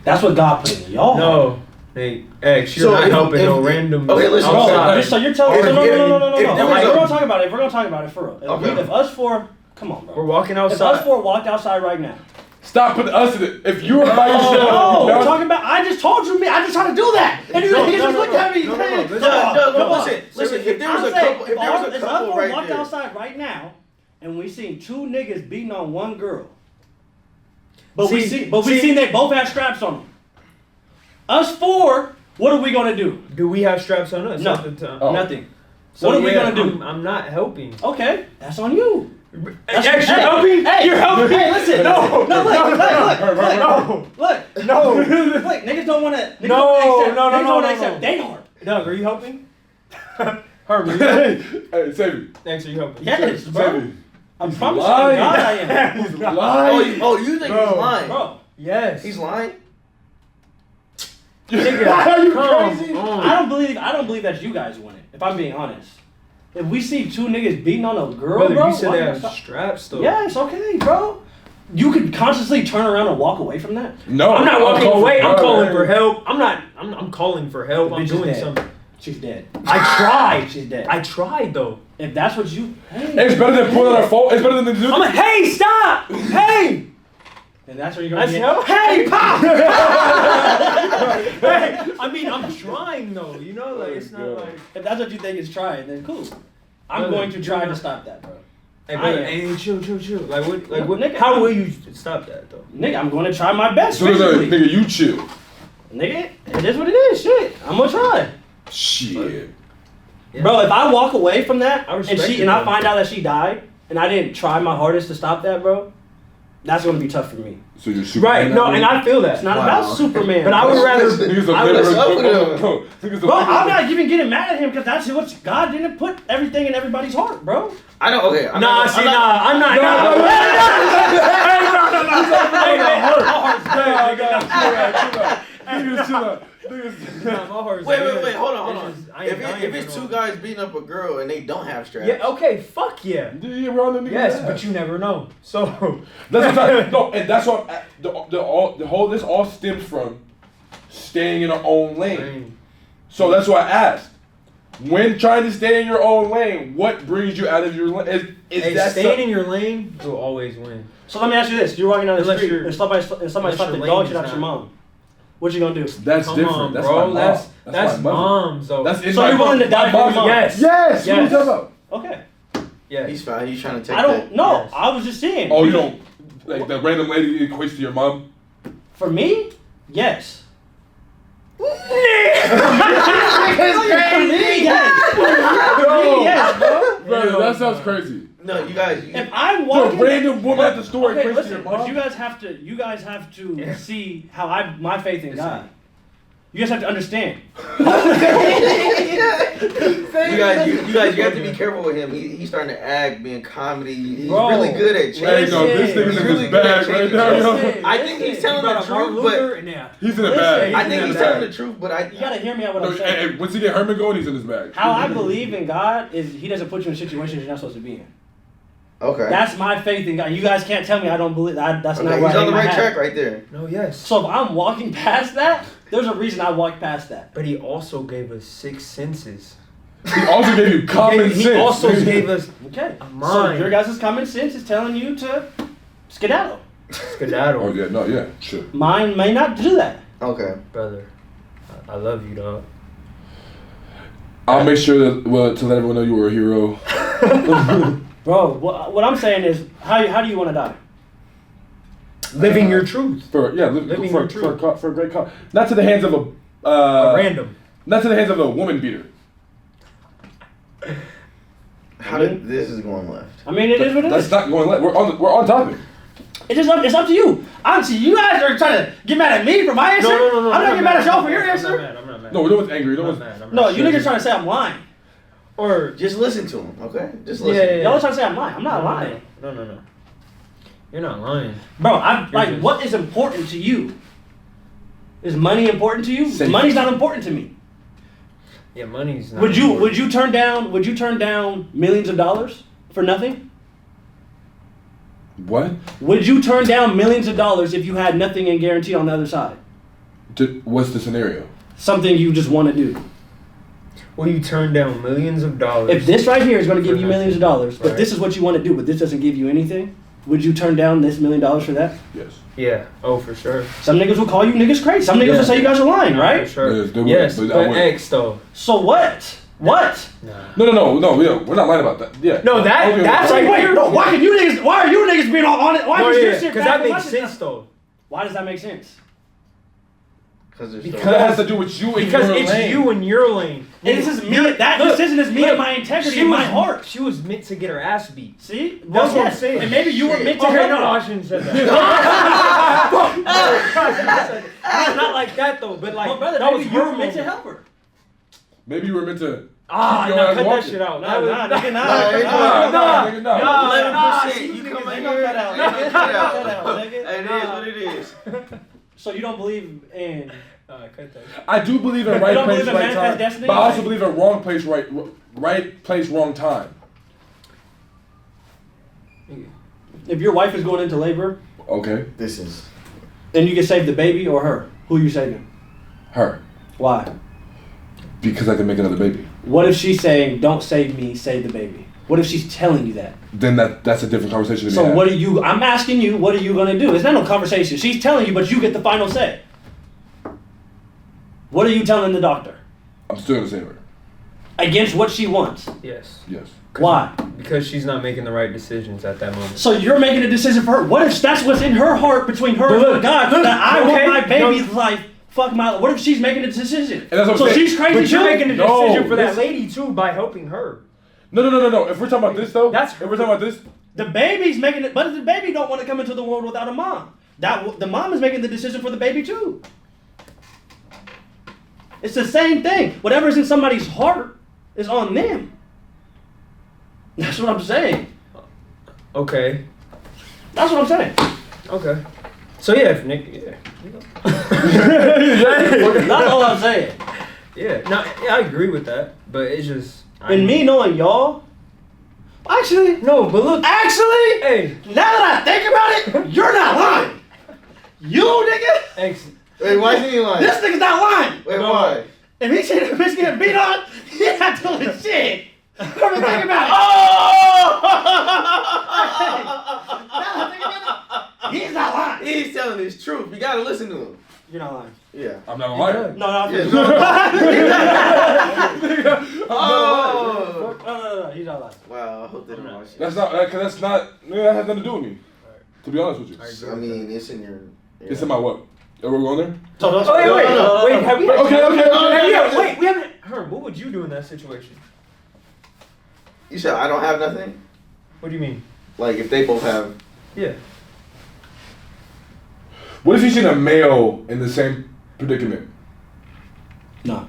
That's what God put in your heart. No. Hey, X, you're not helping no random. Okay, listen. Bro, so you're telling me? No. if there was We're gonna talk about it. We're gonna talk about it for real. If us four, come on, bro. We're walking outside. If us four walked outside right now. Stop putting us in it. If you were by yourself. No, we're talking about. I just told you, I just tried to do that, and you just looked at me. Listen. If there was a couple, if us four right walked there. outside right now, and we seen two niggas beating on one girl, but we seen they both have straps on them. Us four, what are we gonna do? Do we have straps on us? No, nothing. So what are we gonna do? I'm not helping. Okay, that's on you. You're helping. You're helping. Hey, listen. No. Look. Look, niggas don't want to. No. They hard. Doug, are you helping? Herman. Hey, save me. Thanks, are you helping? Yes, bro. Save me. I'm promising God I am. He's lying. Oh, you think he's lying? Bro. Yes. He's lying? Nigga, are you crazy? I don't believe that you guys want it, if I'm being honest. If we see two niggas beating on a girl, Brother, bro, you said they have straps though. Yes, okay, bro. You could consciously turn around and walk away from that? No. I'm not walking away. I'm calling for help. I'm calling for help. I'm doing something. She's dead. I tried. She's dead. I tried though. If that's what you... Hey, it's better than pulling on our phone. It's better than doing... I'm like, hey, stop! Hey! And that's what you're going to get. Help? Hey, pop! Hey, I mean, I'm trying though. You know, like, it's not like... If that's what you think is trying, then cool. I'm going to try to stop that, bro. Hey, brother, hey, chill. Like, what? Nigga, how will you stop that though? Nigga, I'm going to try my best. So nigga, you chill. Nigga, it is what it is. Shit, I'm gonna try. Shit. Yeah. Bro, if I walk away from that I find out that she died and I didn't try my hardest to stop that, bro, that's gonna be tough for me. So you're Superman. Right? No, and I feel that. It's not about Superman, but I would rather. Bro, I'm not even getting mad at him because that's what God didn't put everything in everybody's heart, bro. I know. Okay. I'm not. Wait, hold on. If it's two guys beating up a girl and they don't have straps. Yeah, okay, fuck yeah. Yes, but you never know. So that's what no, and that's what this all stems from staying in our own lane. So that's why I asked. When trying to stay in your own lane, what brings you out of your lane? Staying in your lane, you'll always win. So let me ask you this: you're walking down the street, and somebody slapped the dog shit out your mom. What you gonna do? That's Come different. on, that's bro. my mom. That's moms though. That's in so my you're willing to die for your mom? Yes. Yes. What are you talking about? Okay. Yeah. He's fine. He's trying to take. I don't know. Yes. I was just saying. Oh, you don't like the random lady equates to your mom? For me, yes. Yes, bro. Brother, that sounds crazy. No, you guys. If I'm walking, a random woman at the store equates to listen, your mom. but you guys have to see how my faith in God. You guys have to understand. You guys, you have to be careful with him. He's starting to act, being comedy. He's really good at changing. Hey, no, this nigga's in his bag right now, yo. I think he's telling the truth, but he's in the bag. I think he's telling the truth, but you gotta hear me out what I'm saying. Hey, once you get Herman going, he's in his bag. How I believe in God is He doesn't put you in situations you're not supposed to be in. Okay. That's my faith in God. You guys can't tell me I don't believe that. That's not right. He's on the right track right there. No, yes. So if I'm walking past that, there's a reason I walked past that. But He also gave us 6 senses. He also gave you common sense. He also gave us a mind. So your guys' common sense is telling you to skedaddle. Skedaddle. Oh yeah, no, yeah, sure. Mine may not do that. Okay. Brother, I love you, dog. I'll make sure that to let everyone know you were a hero. Bro, what I'm saying is, how do you want to die? Living your truth. Living your truth. For a great cause. Not to the hands of a random. Not to the hands of a woman beater. This is going left. I mean, it is what it is. That's not going left. We're on topic. It's up to you. Honestly, you guys are trying to get mad at me for my answer. No. I'm not getting mad at y'all for your answer. I'm not mad. No, no one's angry. No one's mad. No, you niggas trying to say I'm lying. Or just listen to him, okay? Just listen. Yeah. Y'all trying to say I'm lying. I'm not lying. No. You're not lying. Bro, what is important to you? Is money important to you? Safe. Money's not important to me. Yeah, money's not Would you turn down millions of dollars for nothing? What? Would you turn down millions of dollars if you had nothing and guaranteed on the other side? What's the scenario? Something you just want to do. Will you turn down millions of dollars? If this right here is going to give you millions of dollars, but Right. this is what you want to do, but this doesn't give you anything, would you turn down this $1 million for that? Yes. Yeah. Oh, for sure. Some niggas will call you niggas crazy. Some niggas will say you guys are lying, right? For sure. Yes, they would, Yes, but I but wouldn't. X though. So what? What? No, we're not lying about that. Yeah. No, that- Okay, that's okay. like- Wait, no, why are you niggas being on it? Why No, is yeah, your shit because back that and makes my shit sense though. Why does that make sense? Because that has to do with you and Because your it's lane. you and your lane. This is me. That decision is me and my integrity and my heart. She was meant to get her ass beat. See? That's Well, what I'm yes. saying. And maybe you were meant to Okay, help no, her. I shouldn't have said that. Not like that though, but like Well, brother, that maybe was you her were meant to moment. help her. Maybe you were meant to. Ah, keep your no, ass cut that walking. shit out. Nah, That was- nah, nigga, nah. Nah, nah. 11%. You come in Ain't no here. cut out. Ain't no Ain't no cut cut out. out, nigga. It is what it is. So you don't believe in... Cut that. I do believe in You right don't place, believe in right manifest time, destiny? but I also believe in wrong place, right place, wrong time. If your wife is going into labor, Okay, This is. then you can save the baby or her. Who are you saving? her, Why? because I can make another baby. What if she's saying, don't save me, save the baby? What if she's telling you that? Then that's a different conversation to be So had. what are you, I'm asking you, what are you going to do? It's not no conversation. She's telling you, but you get the final say. What are you telling the doctor? I'm still gonna save her. Against what she wants. Yes. Yes. Why? Because she's not making the right decisions at that moment. So you're making a decision for her. What if that's what's in her heart between her But and look, God? look, That I okay, want my baby's no. life. Fuck my. What if she's making a decision? And that's what I'm so saying. she's crazy But you're too? making a No, decision for that this- lady too by helping her. No. If we're talking about this though, That's- if we're talking about this, The baby's making it, but the baby don't want to come into the world without a mom. The mom is making the decision for the baby too. It's the same thing. Whatever's in somebody's heart is on them. That's what I'm saying. Okay. That's what I'm saying. Okay. So yeah, if Nick, yeah. That's all I'm saying. Yeah. No, yeah, I agree with that, but it's just. And me knowing y'all, actually, No, but look. actually, Hey. now that I think about it, you're not lying. You nigga, Wait, why is he lying? this nigga's not lying. Wait, why? If he seen a bitch getting beat on, he not doing shit. Come and think about it. He's not lying. He's telling his truth. You gotta listen to him. You're not lying. Yeah. I'm not gonna lie. No, no, Yeah, no, Oh. no, he's not lying. Wow, I hope they don't watch it. That's not. Cause that's not. That has nothing to do with me. To be honest with you, I mean, it's in your. it's in my what? Are we going there? So don't. Oh, wait, No, wait, no, no, wait. no. Have we? Okay. Yeah, wait. We haven't. Herm, what would you do in that situation? You said I don't have nothing? What do you mean? Like, if they both have. Yeah. What if you seen a male in the same predicament? No,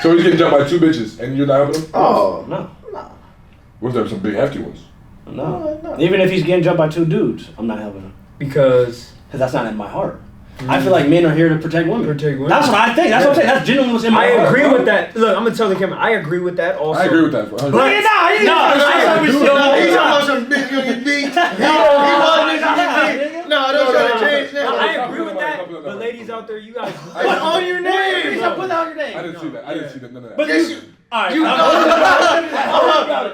So he's getting jumped by two bitches, and you're not helping him? Oh. no, What if there's some big hefty ones? no. Even if he's getting jumped by two dudes, I'm not helping him Because. because that's not in my heart. I feel like men are here to protect women. Protect women. That's what I think. That's what I'm saying. That's genuinely what's in my I heart. agree with that. Look, I'm gonna tell the camera. I agree with that also. I agree with that. For 100%. Look at now. He's talking about some bitch gonna get beat. No, don't try to change No, that. I agree with that. But ladies out there, you guys. Put on your name. Put on your name. I didn't see that. I didn't see that. None of that. But Yes, you. All right. You no, know.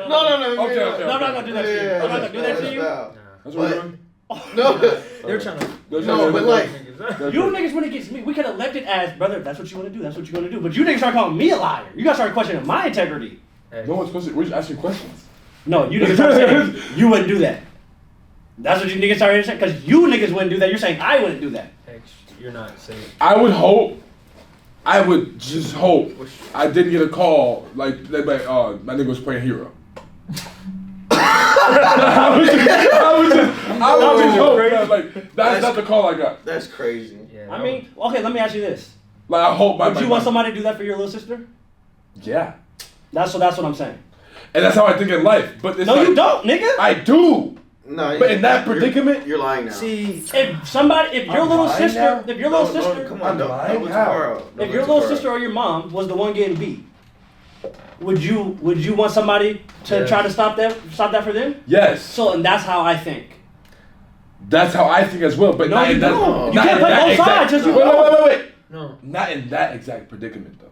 no, No. Okay. no, I'm not gonna do that to you. I'm not gonna do that to you. That's what we're doing. No. They're trying to. No, but like. You niggas when it gets me, we could have left it as, brother, if that's what you want to do, that's what you're going to do. But you niggas start calling me a liar. You guys start questioning my integrity. No one's supposed to. We're just asking questions. No, you niggas start saying you wouldn't do that. That's what you niggas started saying. Because you niggas wouldn't do that. You're saying I wouldn't do that. You're not saying. I would just hope I didn't get a call like that. My nigga was playing hero. I would just hope that, like that's not the call I got. That's crazy. Yeah. I mean, okay, let me ask you this. Like I hope my. Would you want somebody to do that for your little sister? Yeah. That's what I'm saying. And that's how I think in life. But it's No, like, you don't, nigga. I do. No, But in that predicament, you're lying now. See, If your I'm little lying sister, now? if your little sister, come on, don't lying? go too How? far out. Don't if go your too little far sister out. or your mom was the one getting beat, would you want somebody to Yes. try to stop that for them? yes. So, and that's how I think. That's how I think as well. But No, not you in that. don't. You not can't in play that both exact- sides, just Wait. No. Not in that exact predicament though.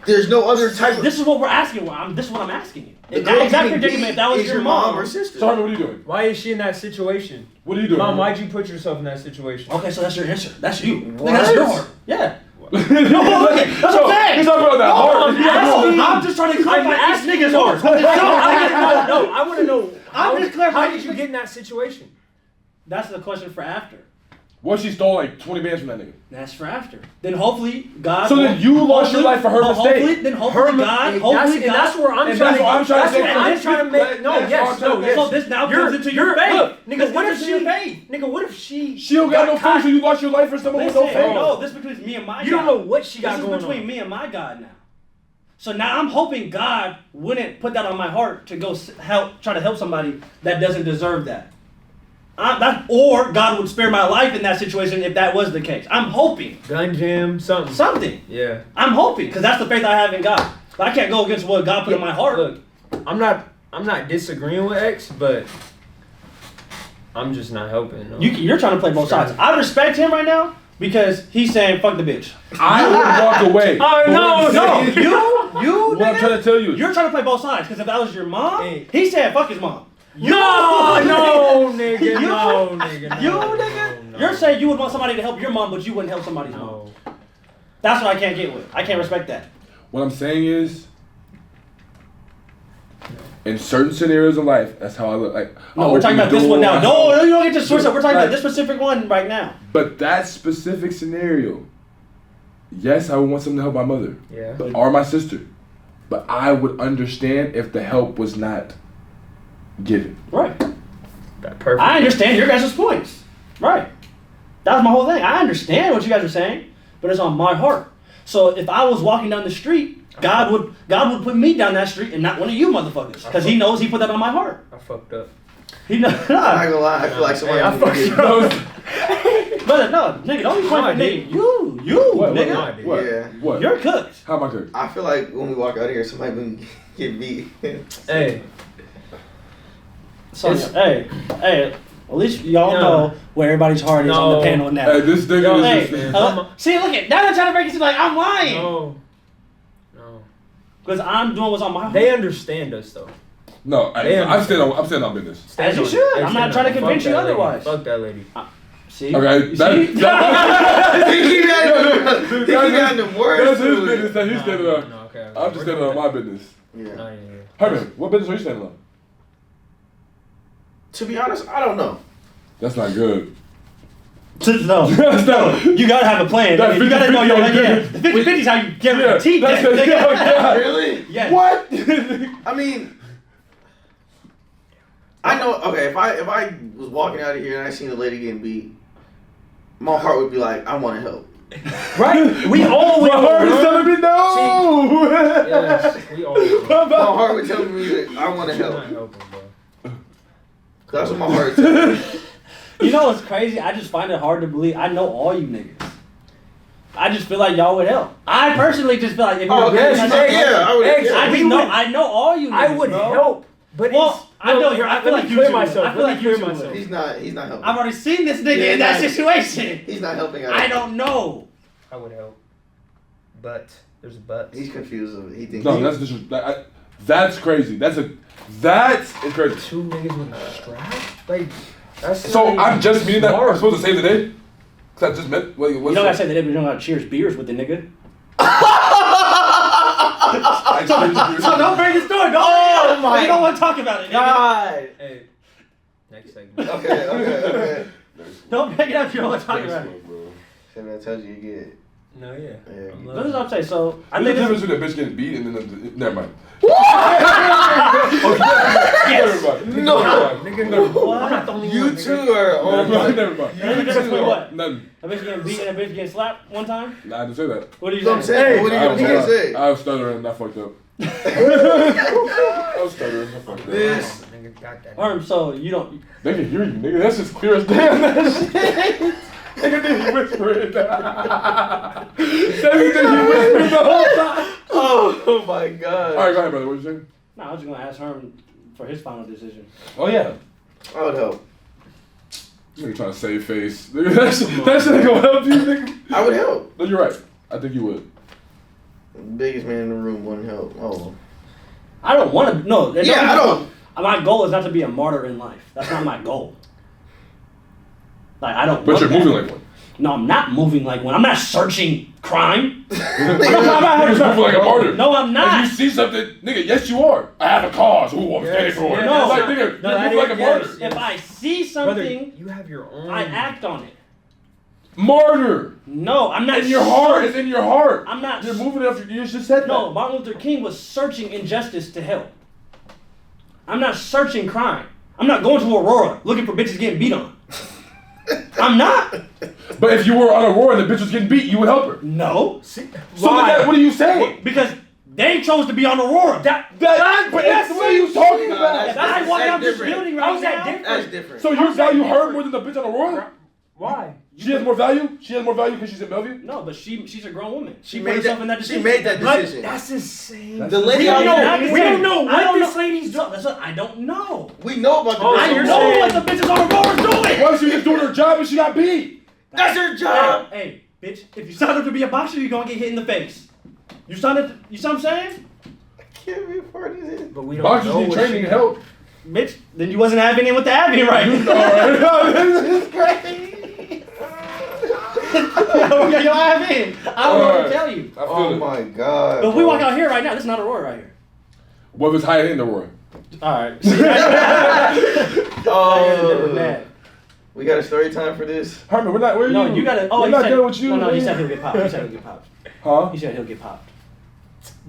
There's no other type of. This is what we're asking. This is what I'm asking you. The In girl that exact getting predicament, beat if that was is your mom or sister. So Harvey, what are you doing? Why is she in that situation? What are you doing? Mom, why'd you put yourself in that situation? Okay, so that's your answer. That's you. What? That's your heart. Yeah. no, That's what I'm saying. He's talking about that heart. I'm just trying to clarify asking each nigga's you. heart. I want to know. I'm just clarifying. How did you get in that situation? That's the question for after. What if she stole like 20 bands from that nigga? That's for after. Then hopefully God. So then you lost your life for her mistake. Hopefully God. That's where I'm And trying that's what I'm trying to say. I'm trying to make. No, That's yes, what I'm trying no, to yes. So this now comes into your faith. Look, This nigga, what comes if into she? your faith. Nigga, what if she? She don't got no caught- faith, so you lost your life for someone with no Listen, faith. no, this is between me and my God. You don't know what she got This is going between on. me and my God now. So now I'm hoping God wouldn't put that on my heart to go try to help somebody that doesn't deserve that. Or God would spare my life in that situation if that was the case. I'm hoping. Gun jam, something. Something. Yeah. I'm hoping, because that's the faith I have in God. But I can't go against what God put in my heart. Look, I'm not disagreeing with X, but I'm just not helping. No. You're trying to play both sides. I respect him right now because he's saying fuck the bitch. I would walk away. No, you What I'm nigga, trying to tell you is, you're trying to play both sides because if that was your mom, Hey. he said fuck his mom. No, nigga, You- no, nigga, You no, nigga, no. you're saying you would want somebody to help your mom, but you wouldn't help somebody's mom. No. That's what I can't get with. I can't respect that. what I'm saying is, in certain scenarios of life, that's how I look. Like, No, I we're talking open about this the one door. now. No, you don't get to switch up. We're talking Right. about this specific one right now. But that specific scenario, yes, I would want something to help my mother Yeah. or my sister, but I would understand if the help was not given. Right. That perfect. I understand your guys' points. Right. That was my whole thing. I understand what you guys are saying, but it's on my heart. So if I was walking down the street, God would put me down that street and not one of you motherfuckers, because He knows He put that on my heart. I fucked up. He knows. I'm not gonna lie, I feel like somebody. Hey, I fucked up. But no, nigga, don't be pointing at me. You, What? nigga. What? Yeah. What? You're cooked. How am I cooked? I feel like when we walk out of here, somebody gonna get beat. Hey, So It's- hey, at least y'all No. know where everybody's heart is on the No. panel now. Hey, this nigga Yo, is Hey, just. see, look at now they're trying to make it seem like I'm lying no. because I'm doing what's on my heart. They understand us though. No, They I'm standing on business. Stand As you on it. should. Hey, I'm stand not on trying to it. Fuck convince you that lady. otherwise. Fuck that lady. See, Okay, You that- see? He got the worst. That's his to it. business that he's standing on. No, okay. I'm just standing on my business. Yeah. No, yeah. Herman, what business are you standing on? To be honest, I don't know. That's not good. no, That's not. you gotta have a plan. That You gotta know 50-50 your ain't yeah. good. The 50-50 is how you guarantee that's that. good. Oh, God. Really? Yes. What? I mean, I know. Okay, if I was walking out of here and I seen a lady getting beat, my heart would be like, I want to help. Right? We always My heart is telling me no. Yes, we all. My heart would tell me that I want to You're not help. helping, bro. That's what my heart tells me. You know what's crazy? I just find it hard to believe. I know all you niggas. I just feel like y'all would help. I personally just feel like if you Oh, were yes, yeah, I would. Eggs, Yeah. I know all you niggas. I would bro. help, but Well, it's, I know here. I feel let like me you clear two myself. would. I feel Let like me you clear two would. myself. He's not helping. I've already seen this nigga Yeah, in that nah. situation. He's not helping at all. I don't know. I would help, but there's a but. He's confused. He thinks. No, that's disrespect. That's crazy. That's crazy. Two niggas with a strap? Like, that's So not I'm even just meaning that I'm smart. supposed to save the day? Cause I just meant. Wait, You what's don't gotta say that, but you don't gotta cheers beers with the nigga. I So don't bring the story. Don't Oh my You don't want to talk about it, nigga. God. Hey, next segment. Okay. Don't bring it up if you don't want to talk about it. And I told you you get. No, yeah. Yeah. I'm What loving was I saying? So I There's a think difference between a bitch getting beat and then never mind. yes. Never mind. No. What? I'm not the only You one. two are on my. Never mind. There's a difference between what? Nothing. A bitch getting beat and a bitch getting slapped one time? Nah, I didn't say that. What are you What I'm saying? saying. What are you gonna say? I was stuttering and I fucked up. I was stuttering and I fucked up. This. Nigga got that. So you don't. They can hear you, nigga. That's just clear as damn. That shit. Nigga did you whispering. That nigga you whispering the whole time. Oh my God. Alright, go ahead, brother. What you saying? No, I was just gonna ask Herm for his final decision. Oh, yeah. I would help. Nigga trying to save face. That shit ain't gonna help you, nigga. I would help. No, you're right. I think you would. Biggest man in the room wouldn't help. Oh. I don't want to. No. Yeah, I don't. My goal is not to be a martyr in life. That's not my goal. Like I don't. But you're that. moving like one. No, I'm not moving like one. I'm not searching crime. You're moving like a martyr. No, I'm not. If you see something, nigga, yes you are. I have a cause. Ooh, I'm standing for it. No, like, nigga, no, you're moving like a martyr. If I see something, Brother, you have your own. I act on it. Martyr. No, I'm not. In your heart. It's in your heart. I'm not. You're moving after. You just said that. No, Martin Luther King was searching injustice to help. I'm not searching crime. I'm not going to Aurora looking for bitches getting beat on. I'm not. But if you were on Aurora and the bitch was getting beat, you would help her. No. So what are you saying? Because they chose to be on Aurora. But that's what you talking about. If I walk out this different. building How right is that now. different? That's different. So you value her more than the bitch on Aurora? Why? She has more value? She has more value because she's in Bellevue? No, but she's a grown woman. She made put herself that- in that she decision. made that decision. That's insane. The lady We don't out know. here- We don't know I don't what this know. lady's doing. That's what I don't know. We know about the Oh, I bitch. you're know saying- what the bitches on Aurora's doing. Why was she just doing her job and she got beat? That's her job. Hey, bitch, if you sign up to be a boxer, you're gonna get hit in the face. You signed up, you see what I'm saying? I can't be a part of this. But we don't Boxers know need what training and help. Bitch, then you wasn't having it with the Avian right. This is crazy. You're having. I don't know what to tell you. I feel Oh it. my god. But if we walk out here right now, this is not Aurora right here. What was hiding in the Aurora? Alright. Oh. We got a story time for this? Herman, we're not. Where are No, you? you gotta. Oh, we're he not said, done with you. No, he man. said he'll get popped. He said he'll get popped. Huh? He said he'll get popped.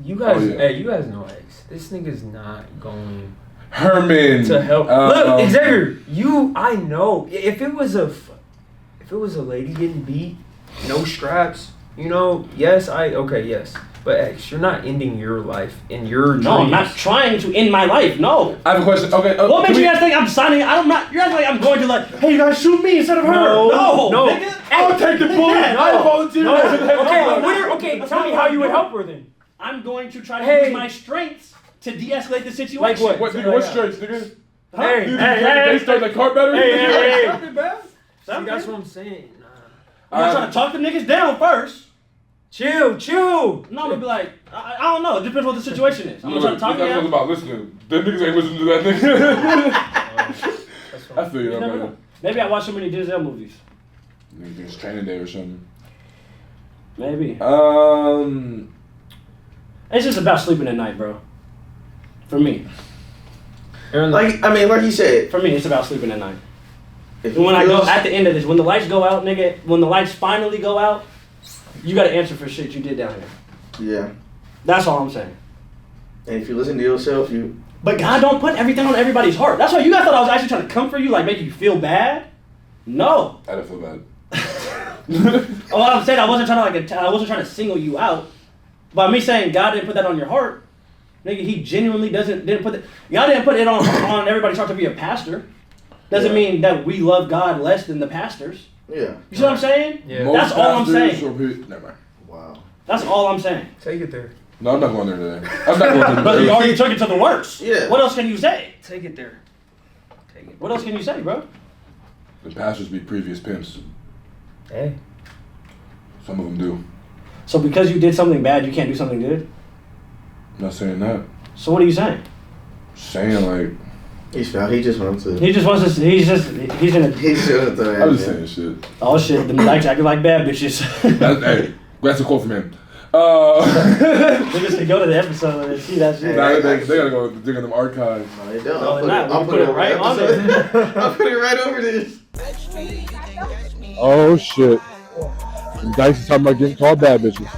You guys, Oh, yeah. hey, you guys know X. This nigga's not going Herman. to help. Look, Xavier, I know. If it was a lady getting beat, no straps, yes. But X, you're not ending your life in your dreams. No, I'm not trying to end my life. No. I have a question. Okay. What makes you guys think I'm signing? I'm not. You're acting like I'm going to hey, you guys shoot me instead of her. No, nigga. I'll take the bullet. Yeah, I no. volunteer. No. as a head Okay, coach. tell me how you would help her then. I'm going to try to Hey. use my strengths to de-escalate the situation. Like what? What, nigga? What strengths, nigga? Hey, They start the car better. Hey. See, That's what I'm saying. I'm trying to talk the niggas down first. Chill. No, I'm gonna be like, I don't know. It depends what the situation is. I'm gonna try to talk That's down. about listening. Them niggas ain't listening to that nigga. I feel you, You never man. know. Maybe I watched so many Denzel movies. Niggas training day or something. Maybe. It's just about sleeping at night, bro. For me. Like you said. For me, it's about sleeping at night. If And when I you go feel- at the end of this, when the lights go out, nigga, when the lights finally go out, you gotta answer for shit you did down here. Yeah. That's all I'm saying. And if you listen to yourself, you. But God don't put everything on everybody's heart. That's why you guys thought I was actually trying to comfort you, like make you feel bad. No. I don't feel bad. Oh, I'm saying I wasn't trying to single you out. By me saying God didn't put that on your heart, nigga, He genuinely didn't put it. God didn't put it on everybody's heart to be a pastor. Doesn't mean that we love God less than the pastors. Yeah. You see what I'm saying? Yeah. That's all I'm saying. Never mind. Wow. That's all I'm saying. Take it there. No, I'm not going there today. I'm not going But there you today. already took it to the worst. Yeah. What else can you say? Take it there. Take it. What else can you say, bro? The pastors be previous pimps. Hey. Some of them do. So because you did something bad, you can't do something good? I'm not saying that. So what are you saying? Saying like, He's foul. He just wants to. He just wants to. He's in a. He should have I'm just saying shit. Oh shit! Them likes acting like bad bitches. Hey, that's a quote from him. Niggas can go to the episode and see that shit. Nah, they gotta go dig in them archives. No, they don't. No, they're not. I'll We put it right on there. I'll put it right over this. Oh shit. Dice is talking about getting called bad bitches.